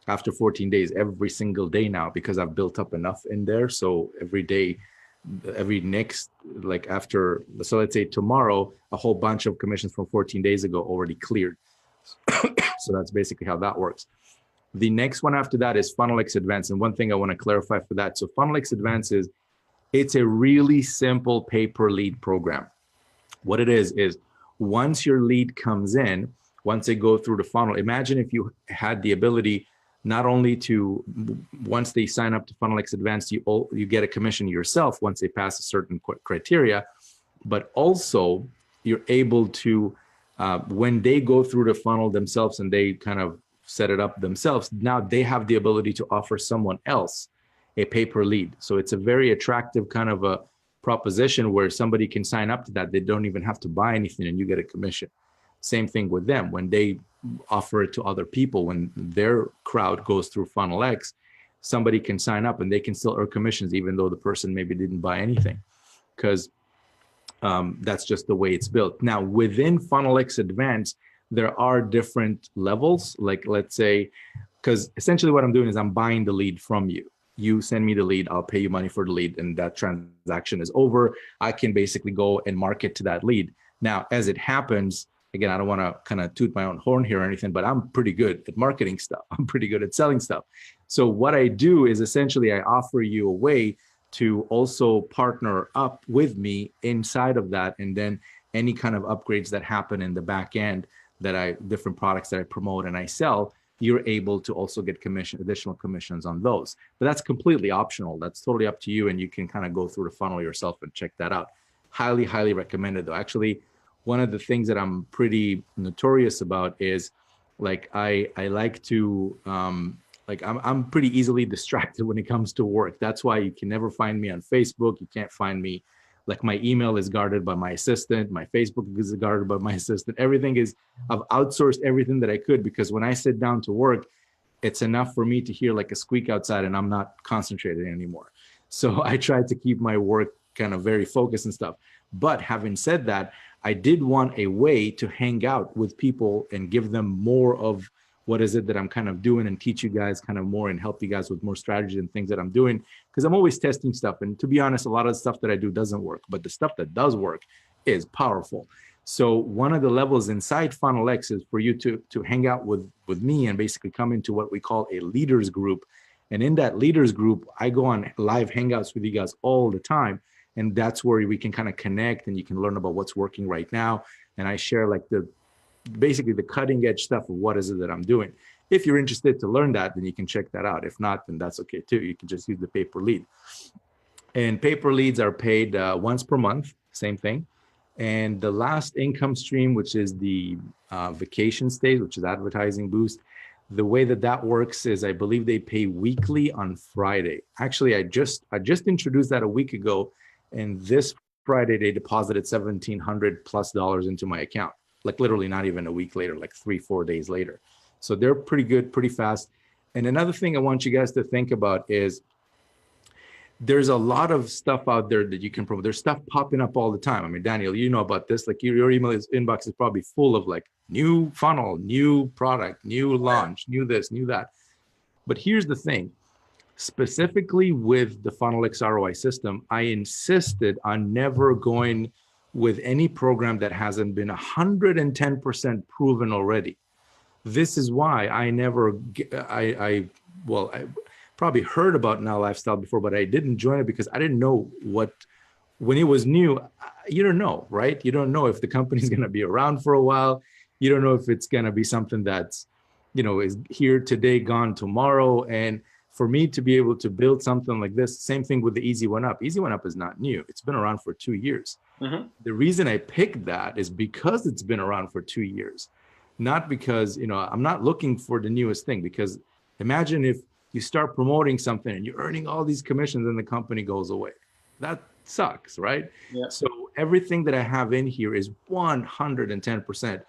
after 14 days every single day now, because I've built up enough in there. So every day, so let's say tomorrow, a whole bunch of commissions from 14 days ago already cleared. So that's basically how that works. The next one after that is FunnelX Advanced. And one thing I want to clarify for that. So FunnelX Advanced it's a really simple pay-per-lead program. What it is once your lead comes in, once they go through the funnel, imagine if you had the ability not only to, once they sign up to FunnelX Advanced, you get a commission yourself once they pass a certain criteria, but also you're able to, when they go through the funnel themselves and they kind of set it up themselves, now they have the ability to offer someone else a pay-per-lead. So it's a very attractive kind of a proposition where somebody can sign up to that. They don't even have to buy anything and you get a commission. Same thing with them. When they offer it to other people, when their crowd goes through FunnelX, somebody can sign up and they can still earn commissions even though the person maybe didn't buy anything, because that's just the way it's built. Now, within FunnelX Advanced, there are different levels. Like, let's say, because essentially what I'm doing is I'm buying the lead from you. You send me the lead, I'll pay you money for the lead, and that transaction is over. I can basically go and market to that lead. Now, as it happens, again, I don't want to kind of toot my own horn here or anything, but I'm pretty good at marketing stuff. I'm pretty good at selling stuff. So what I do is essentially I offer you a way to also partner up with me inside of that. And then any kind of upgrades that happen in the back end, different products that I promote and I sell, you're able to also get additional commissions on those. But that's completely optional. That's totally up to you. And you can kind of go through the funnel yourself and check that out. Highly, highly recommended though. Actually, one of the things that I'm pretty notorious about is I like to, I'm pretty easily distracted when it comes to work. That's why you can never find me on Facebook. You can't find me. Like, my email is guarded by my assistant. My Facebook is guarded by my assistant. I've outsourced everything that I could, because when I sit down to work, it's enough for me to hear like a squeak outside and I'm not concentrated anymore. So I try to keep my work kind of very focused and stuff. But having said that, I did want a way to hang out with people and give them more of what is it that I'm kind of doing, and teach you guys kind of more and help you guys with more strategy and things that I'm doing, because I'm always testing stuff. And to be honest, a lot of the stuff that I do doesn't work, but the stuff that does work is powerful. So one of the levels inside FunnelX is for you to hang out with me and basically come into what we call a leaders group. And in that leaders group, I go on live hangouts with you guys all the time. And that's where we can kind of connect and you can learn about what's working right now. And I share like basically the cutting edge stuff of what is it that I'm doing. If you're interested to learn that, then you can check that out. If not, then that's okay too. You can just use the pay-per-lead. And pay-per-leads are paid once per month, same thing. And the last income stream, which is the vacation stays, which is advertising boost. The way that works is I believe they pay weekly on Friday. Actually, I just introduced that a week ago. And this Friday, they deposited $1,700+ into my account. Like literally not even a week later, like 3-4 days later. So they're pretty good, pretty fast. And another thing I want you guys to think about is there's a lot of stuff out there that you can promote. There's stuff popping up all the time. I mean, Daniel, you know about this. Like your email inbox is probably full of like new funnel, new product, new launch, new this, new that. But here's the thing. Specifically with the Funnelix ROI system, I insisted on never going with any program that hasn't been 110% proven already. This is why I never, I probably heard about Now Lifestyle before, but I didn't join it because I didn't know what, when it was new, you don't know, right? You don't know if the company's going to be around for a while. You don't know if it's going to be something that's, is here today, gone tomorrow. And for me to be able to build something like this, same thing with the Easy One Up. Easy One Up is not new. It's been around for 2 years. Mm-hmm. The reason I picked that is because it's been around for 2 years, not because, I'm not looking for the newest thing, because imagine if you start promoting something and you're earning all these commissions and the company goes away. That sucks, right? Yeah. So everything that I have in here is 110%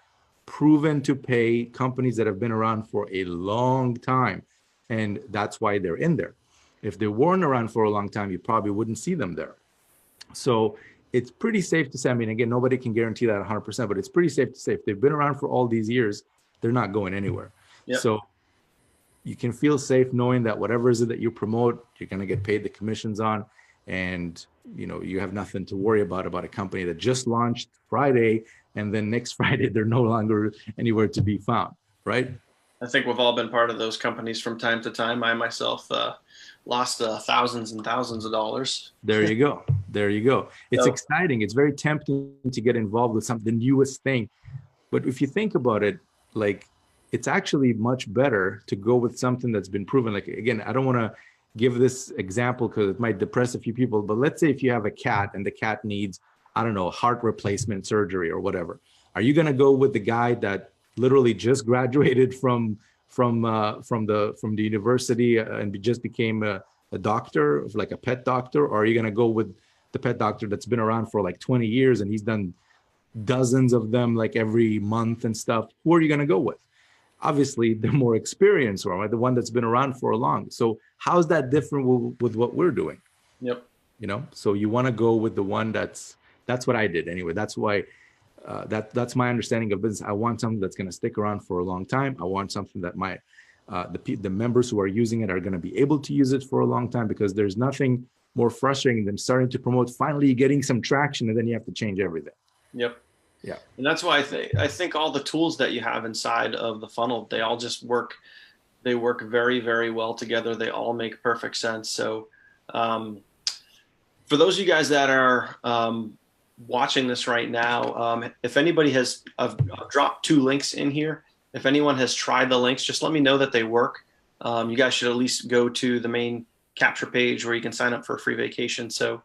proven to pay, companies that have been around for a long time. And that's why they're in there. If they weren't around for a long time, you probably wouldn't see them there. So it's pretty safe to say, I mean, again, nobody can guarantee that 100%, but it's pretty safe to say if they've been around for all these years, they're not going anywhere. Yep. So you can feel safe knowing that whatever is it that you promote, you're going to get paid the commissions on, and you have nothing to worry about a company that just launched Friday, and then next Friday they're no longer anywhere to be found, right? I think we've all been part of those companies from time to time. I myself lost thousands and thousands of dollars. There you go. There you go. It's exciting. It's very tempting to get involved with the newest thing. But if you think about it, like, it's actually much better to go with something that's been proven. Like, again, I don't want to give this example because it might depress a few people, but let's say if you have a cat and the cat needs, I don't know, heart replacement surgery or whatever. Are you going to go with the guy that literally just graduated from the university and just became a doctor, like a pet doctor? Or are you going to go with the pet doctor that's been around for like 20 years and he's done dozens of them like every month and stuff? Who are you going to go with? Obviously, the more experienced one, right? The one that's been around for a long. So how's that different with what we're doing? Yep. So you want to go with the one that's what I did anyway. That's why that's my understanding of business. I want something that's going to stick around for a long time. I want something that the members who are using it are going to be able to use it for a long time, because there's nothing more frustrating than starting to promote, finally getting some traction, and then you have to change everything. Yep. Yeah. And that's why I think all the tools that you have inside of the funnel, they all just work. They work very, very well together. They all make perfect sense. So for those of you guys that are watching this right now, if anybody has, I've dropped 2 links in here. If anyone has tried the links, just let me know that they work. You guys should at least go to the main capture page where you can sign up for a free vacation. So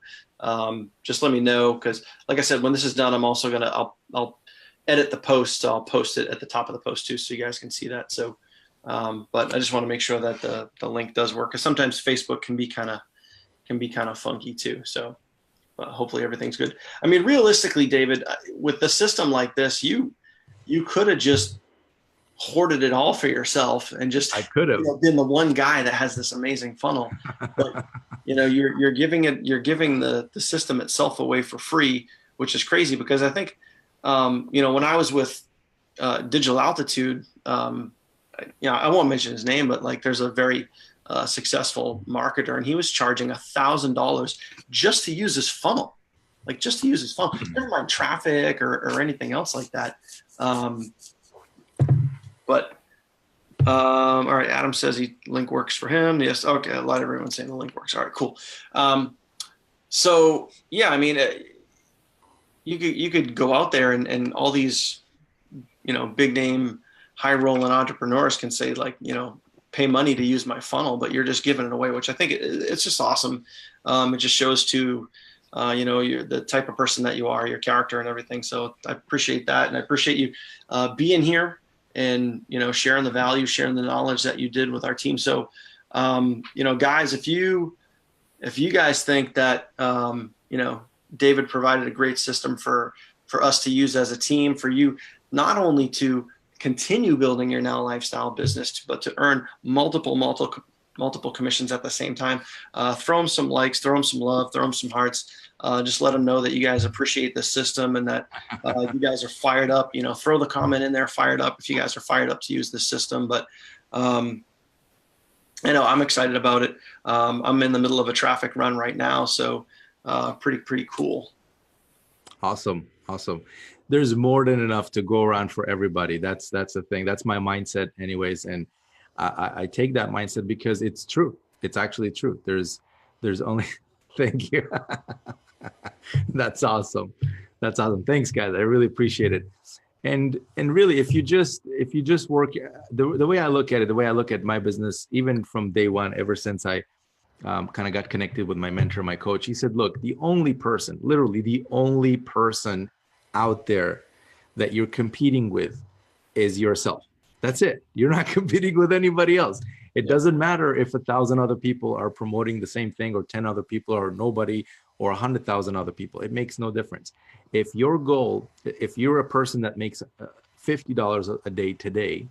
just let me know, because like I said, when this is done, I'm also going to, I'll edit the post. So I'll post it at the top of the post too, so you guys can see that. So, but I just want to make sure that the link does work, because sometimes Facebook can be kind of funky too. So hopefully everything's good. I mean, realistically, David, with the system like this, you could have just hoarded it all for yourself and just been the one guy that has this amazing funnel. But you're giving the system itself away for free, which is crazy, because I think when I was with Digital Altitude, I won't mention his name, but like there's a very successful marketer, and he was charging $1,000 just to use his funnel, never mind traffic or anything else like that. But all right, Adam says link works for him. Yes, okay. A lot of everyone's saying the link works. All right, cool. So yeah, I mean, you could go out there and all these, big name, high rolling entrepreneurs can say, like, pay money to use my funnel, but you're just giving it away, which I think it's just awesome. It just shows to you're the type of person that you are, your character and everything. So I appreciate that, and I appreciate you being here and sharing the value, sharing the knowledge that you did with our team. So guys, if you guys think that David provided a great system for us to use as a team, for you not only to continue building your Now Lifestyle business, but to earn multiple commissions at the same time. Throw them some likes, throw them some love, throw them some hearts. Just let them know that you guys appreciate the system and that you guys are fired up. Throw the comment in there, fired up, if you guys are fired up to use the system. But I'm excited about it. I'm in the middle of a traffic run right now, so pretty cool. Awesome. There's more than enough to go around for everybody. That's the thing. That's my mindset anyways. And I take that mindset because it's true. It's actually true. There's only, thank you. That's awesome. Thanks, guys. I really appreciate it. And really, if you just work, the way I look at it, the way I look at my business, even from day one, ever since I kind of got connected with my mentor, my coach, he said, look, literally the only person out there that you're competing with is yourself. That's it. You're not competing with anybody else. It doesn't matter if 1,000 other people are promoting the same thing, or 10 other people, or nobody, or 100,000 other people. It makes no difference. If you're a person that makes $50 a day today,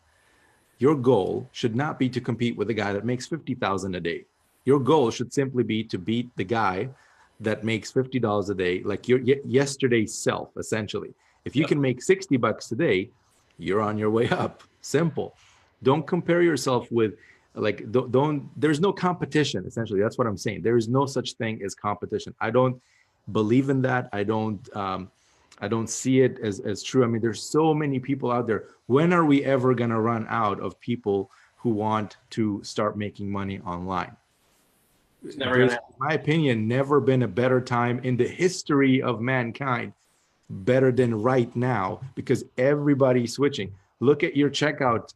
your goal should not be to compete with the guy that makes $50,000 a day. Your goal should simply be to beat the guy that makes $50 a day, like your yesterday's self, essentially. If you can make $60 today, you're on your way up. Simple. Don't compare yourself with, there's no competition, essentially. That's what I'm saying. There is no such thing as competition. I don't believe in that. I don't see it as true. I mean, there's so many people out there. When are we ever going to run out of people who want to start making money online? There's, in my opinion, never been a better time in the history of mankind, better than right now, because everybody's switching. Look at your checkout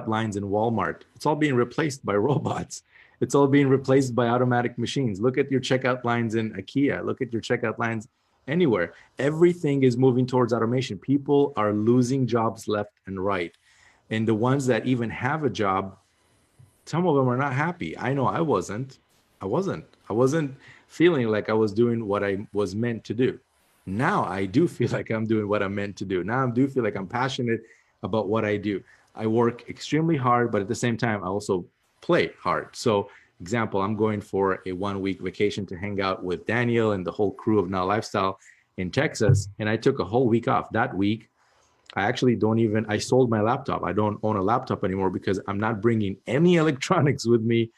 lines in Walmart. It's all being replaced by robots. It's all being replaced by automatic machines. Look at your checkout lines in IKEA. Look at your checkout lines anywhere. Everything is moving towards automation. People are losing jobs left and right. And the ones that even have a job, some of them are not happy. I know I wasn't feeling like I was doing what I was meant to do. Now I do feel like I'm doing what I'm meant to do. Now I do feel like I'm passionate about what I do. I work extremely hard, but at the same time, I also play hard. So, example, I'm going for a 1-week vacation to hang out with Daniel and the whole crew of Now Lifestyle in Texas. And I took a whole week off. That week, I sold my laptop. I don't own a laptop anymore because I'm not bringing any electronics with me,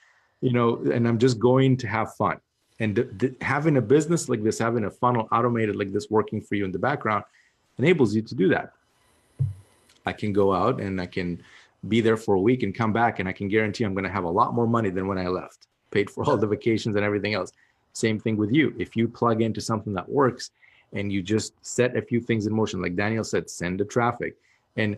and I'm just going to have fun. And having a business like this, having a funnel automated like this working for you in the background enables you to do that. I can go out and I can be there for a week and come back, and I can guarantee I'm going to have a lot more money than when I left, paid for all the vacations and everything else. Same thing with you. If you plug into something that works and you just set a few things in motion, like Daniel said, send the traffic. And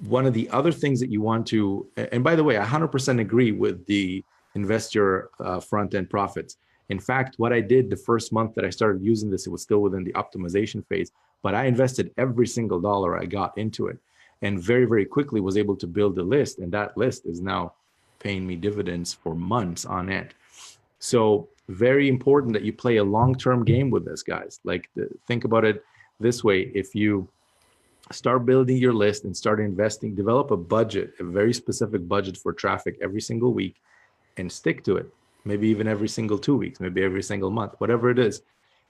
one of the other things that you want to, and by the way, I 100% agree with the invest your front-end profits. In fact, what I did the first month that I started using this, it was still within the optimization phase, but I invested every single dollar I got into it, and very, very quickly was able to build a list. And that list is now paying me dividends for months on end. So very important that you play a long-term game with this, guys. Think about it this way. If you start building your list and start investing, develop a budget, a very specific budget for traffic every single week, and stick to it. Maybe even every single 2 weeks, maybe every single month, whatever it is.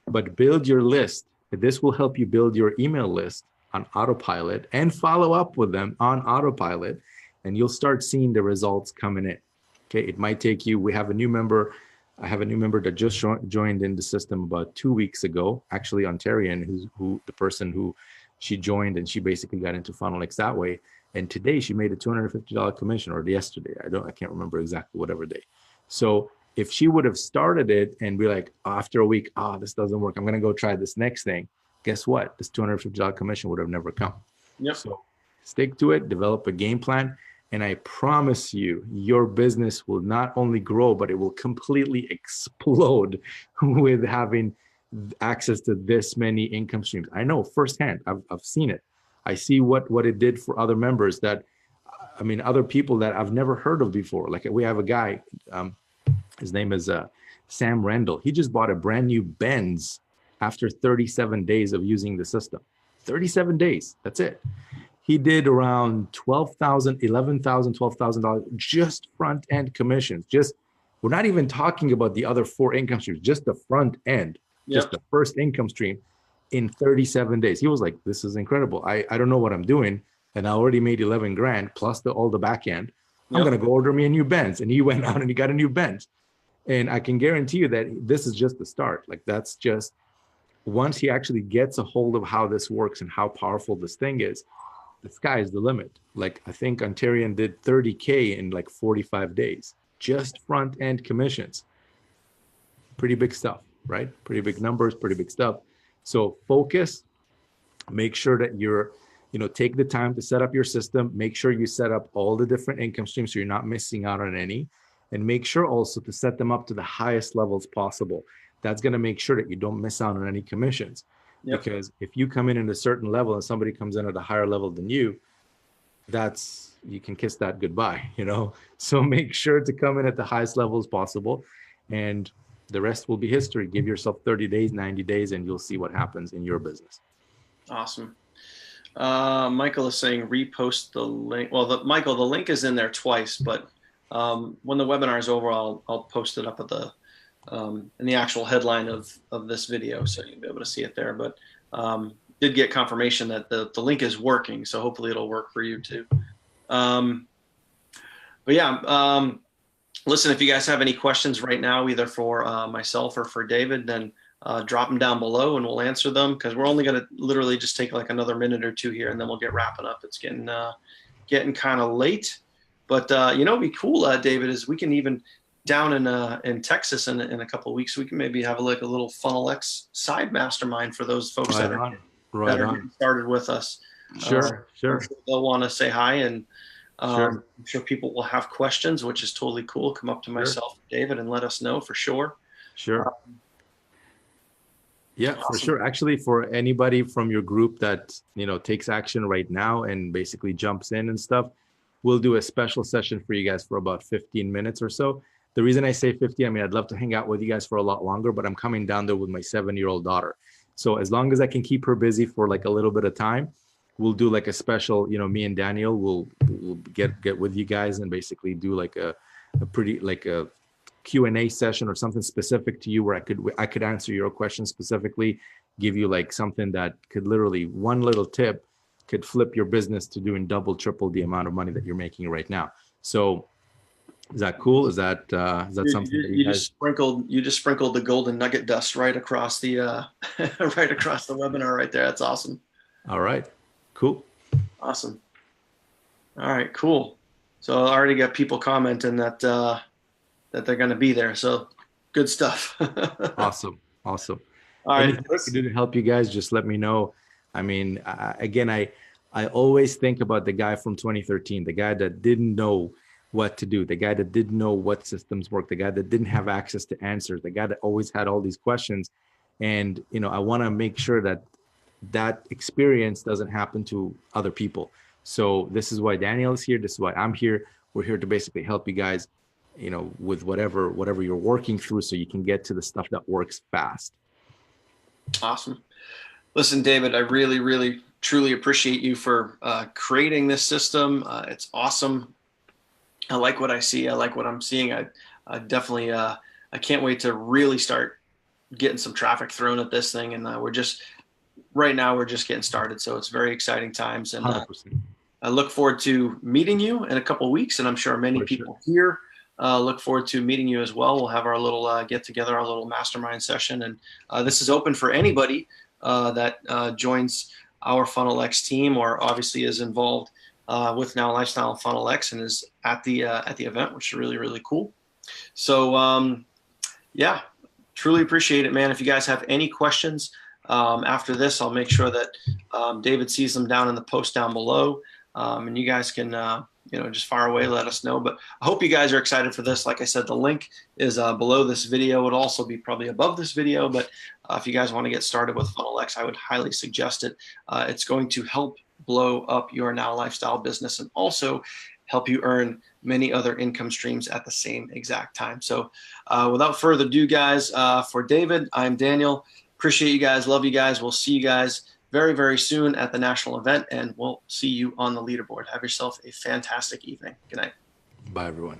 But build your list. This will help you build your email list on autopilot and follow up with them on autopilot, and you'll start seeing the results coming in. Okay, it might take you, I have a new member that just joined in the system about 2 weeks ago, actually Ontarian, the person who she joined, and she basically got into Funnelix that way. And today she made a $250 commission, or yesterday, I can't remember exactly, whatever day. So if she would have started it and be like, after a week, this doesn't work, I'm going to go try this next thing. Guess what? This $250 commission would have never come. Yep. So stick to it, develop a game plan, and I promise you, your business will not only grow, but it will completely explode with having access to this many income streams. I know firsthand. I've seen it. I see what it did for other members other people that I've never heard of before. Like, we have a guy, his name is Sam Rendell. He just bought a brand new Benz after 37 days of using the system. 37 days, that's it. he did around $12,000 just front end commissions. Just, we're not even talking about the other four income streams, just the front end, just Yep. the first income stream in 37 days. He was like, this is incredible. I don't know what I'm doing. And I already made 11 grand plus all the back end. I'm Yep. going to go order me a new Benz. And he went out and he got a new Benz. And I can guarantee you that this is just the start. Like, that's just, once he actually gets a hold of how this works and how powerful this thing is, the sky is the limit. Like, I think Ontarian did 30K in like 45 days, just front end commissions. Pretty big stuff, right? Pretty big numbers, pretty big stuff. So focus, make sure that you're, take the time to set up your system, make sure you set up all the different income streams so you're not missing out on any, and make sure also to set them up to the highest levels possible. That's going to make sure that you don't miss out on any commissions. Yep. Because if you come in at a certain level and somebody comes in at a higher level than you, you can kiss that goodbye, So make sure to come in at the highest levels possible, and the rest will be history. Give yourself 30 days, 90 days, and you'll see what happens in your business. Awesome. Michael is saying repost the link. Well, Michael, the link is in there twice, but when the webinar is over, I'll post it up at in the actual headline of this video, so you'll be able to see it there. But did get confirmation that the link is working, so hopefully it'll work for you too. But yeah, listen, if you guys have any questions right now, either for myself or for David, then drop them down below and we'll answer them, because we're only going to literally just take like another minute or two here, and then we'll get wrapping up. It's getting kind of late, but it'd be cool, David, is we can even down in Texas in a couple of weeks, we can maybe have a little Funnel X side mastermind for those folks that are getting started with us. Sure. They'll want to say hi, and sure. I'm sure people will have questions, which is totally cool. Come up to myself, David, and let us know for sure. Sure. Yeah, awesome. For sure. Actually, for anybody from your group that, takes action right now and basically jumps in and stuff, we'll do a special session for you guys for about 15 minutes or so. The reason I say 15, I'd love to hang out with you guys for a lot longer, but I'm coming down there with my 7-year-old daughter. So as long as I can keep her busy for like a little bit of time, we'll do like a special, me and Daniel will get with you guys and basically do like a pretty, like a Q&A session or something specific to you, where I could answer your questions specifically, give you like something that could literally, one little tip could flip your business to doing double, triple the amount of money that you're making right now. So is that cool? Is that something that you guys... just sprinkled the golden nugget dust right across the right across the webinar right there. That's awesome. All right, cool. Awesome. All right, cool. So I already got people commenting that they're going to be there. So good stuff. Awesome. All right. Anything I can do to help you guys, just let me know. I mean, I always think about the guy from 2013, the guy that didn't know what to do, the guy that didn't know what systems work, the guy that didn't have access to answers, the guy that always had all these questions. And, I want to make sure that experience doesn't happen to other people. So this is why Daniel is here. This is why I'm here. We're here to basically help you guys, with whatever you're working through, so you can get to the stuff that works fast. Awesome. Listen, David, I really, really, truly appreciate you for creating this system. It's awesome. I like what I see. I like what I'm seeing. I definitely, I can't wait to really start getting some traffic thrown at this thing. And right now we're just getting started. So it's very exciting times. And I look forward to meeting you in a couple of weeks. And I'm sure many people here look forward to meeting you as well. We'll have our little get together, our little mastermind session. And this is open for anybody that joins our Funnel X team, or obviously is involved with Now Lifestyle Funnel X and is at the event, which is really, really cool. So yeah, truly appreciate it, man. If you guys have any questions after this, I'll make sure that David sees them down in the post down below, and you guys can just fire away, let us know. But I hope you guys are excited for this. Like I said, the link is below this video. It'll also be probably above this video, but if you guys want to get started with Funnel X, I would highly suggest it. It's going to help blow up your Now Lifestyle business and also help you earn many other income streams at the same exact time. So without further ado, guys, for David, I'm Daniel. Appreciate you guys. Love you guys. We'll see you guys very, very soon at the national event, and we'll see you on the leaderboard. Have yourself a fantastic evening. Good night. Bye, everyone.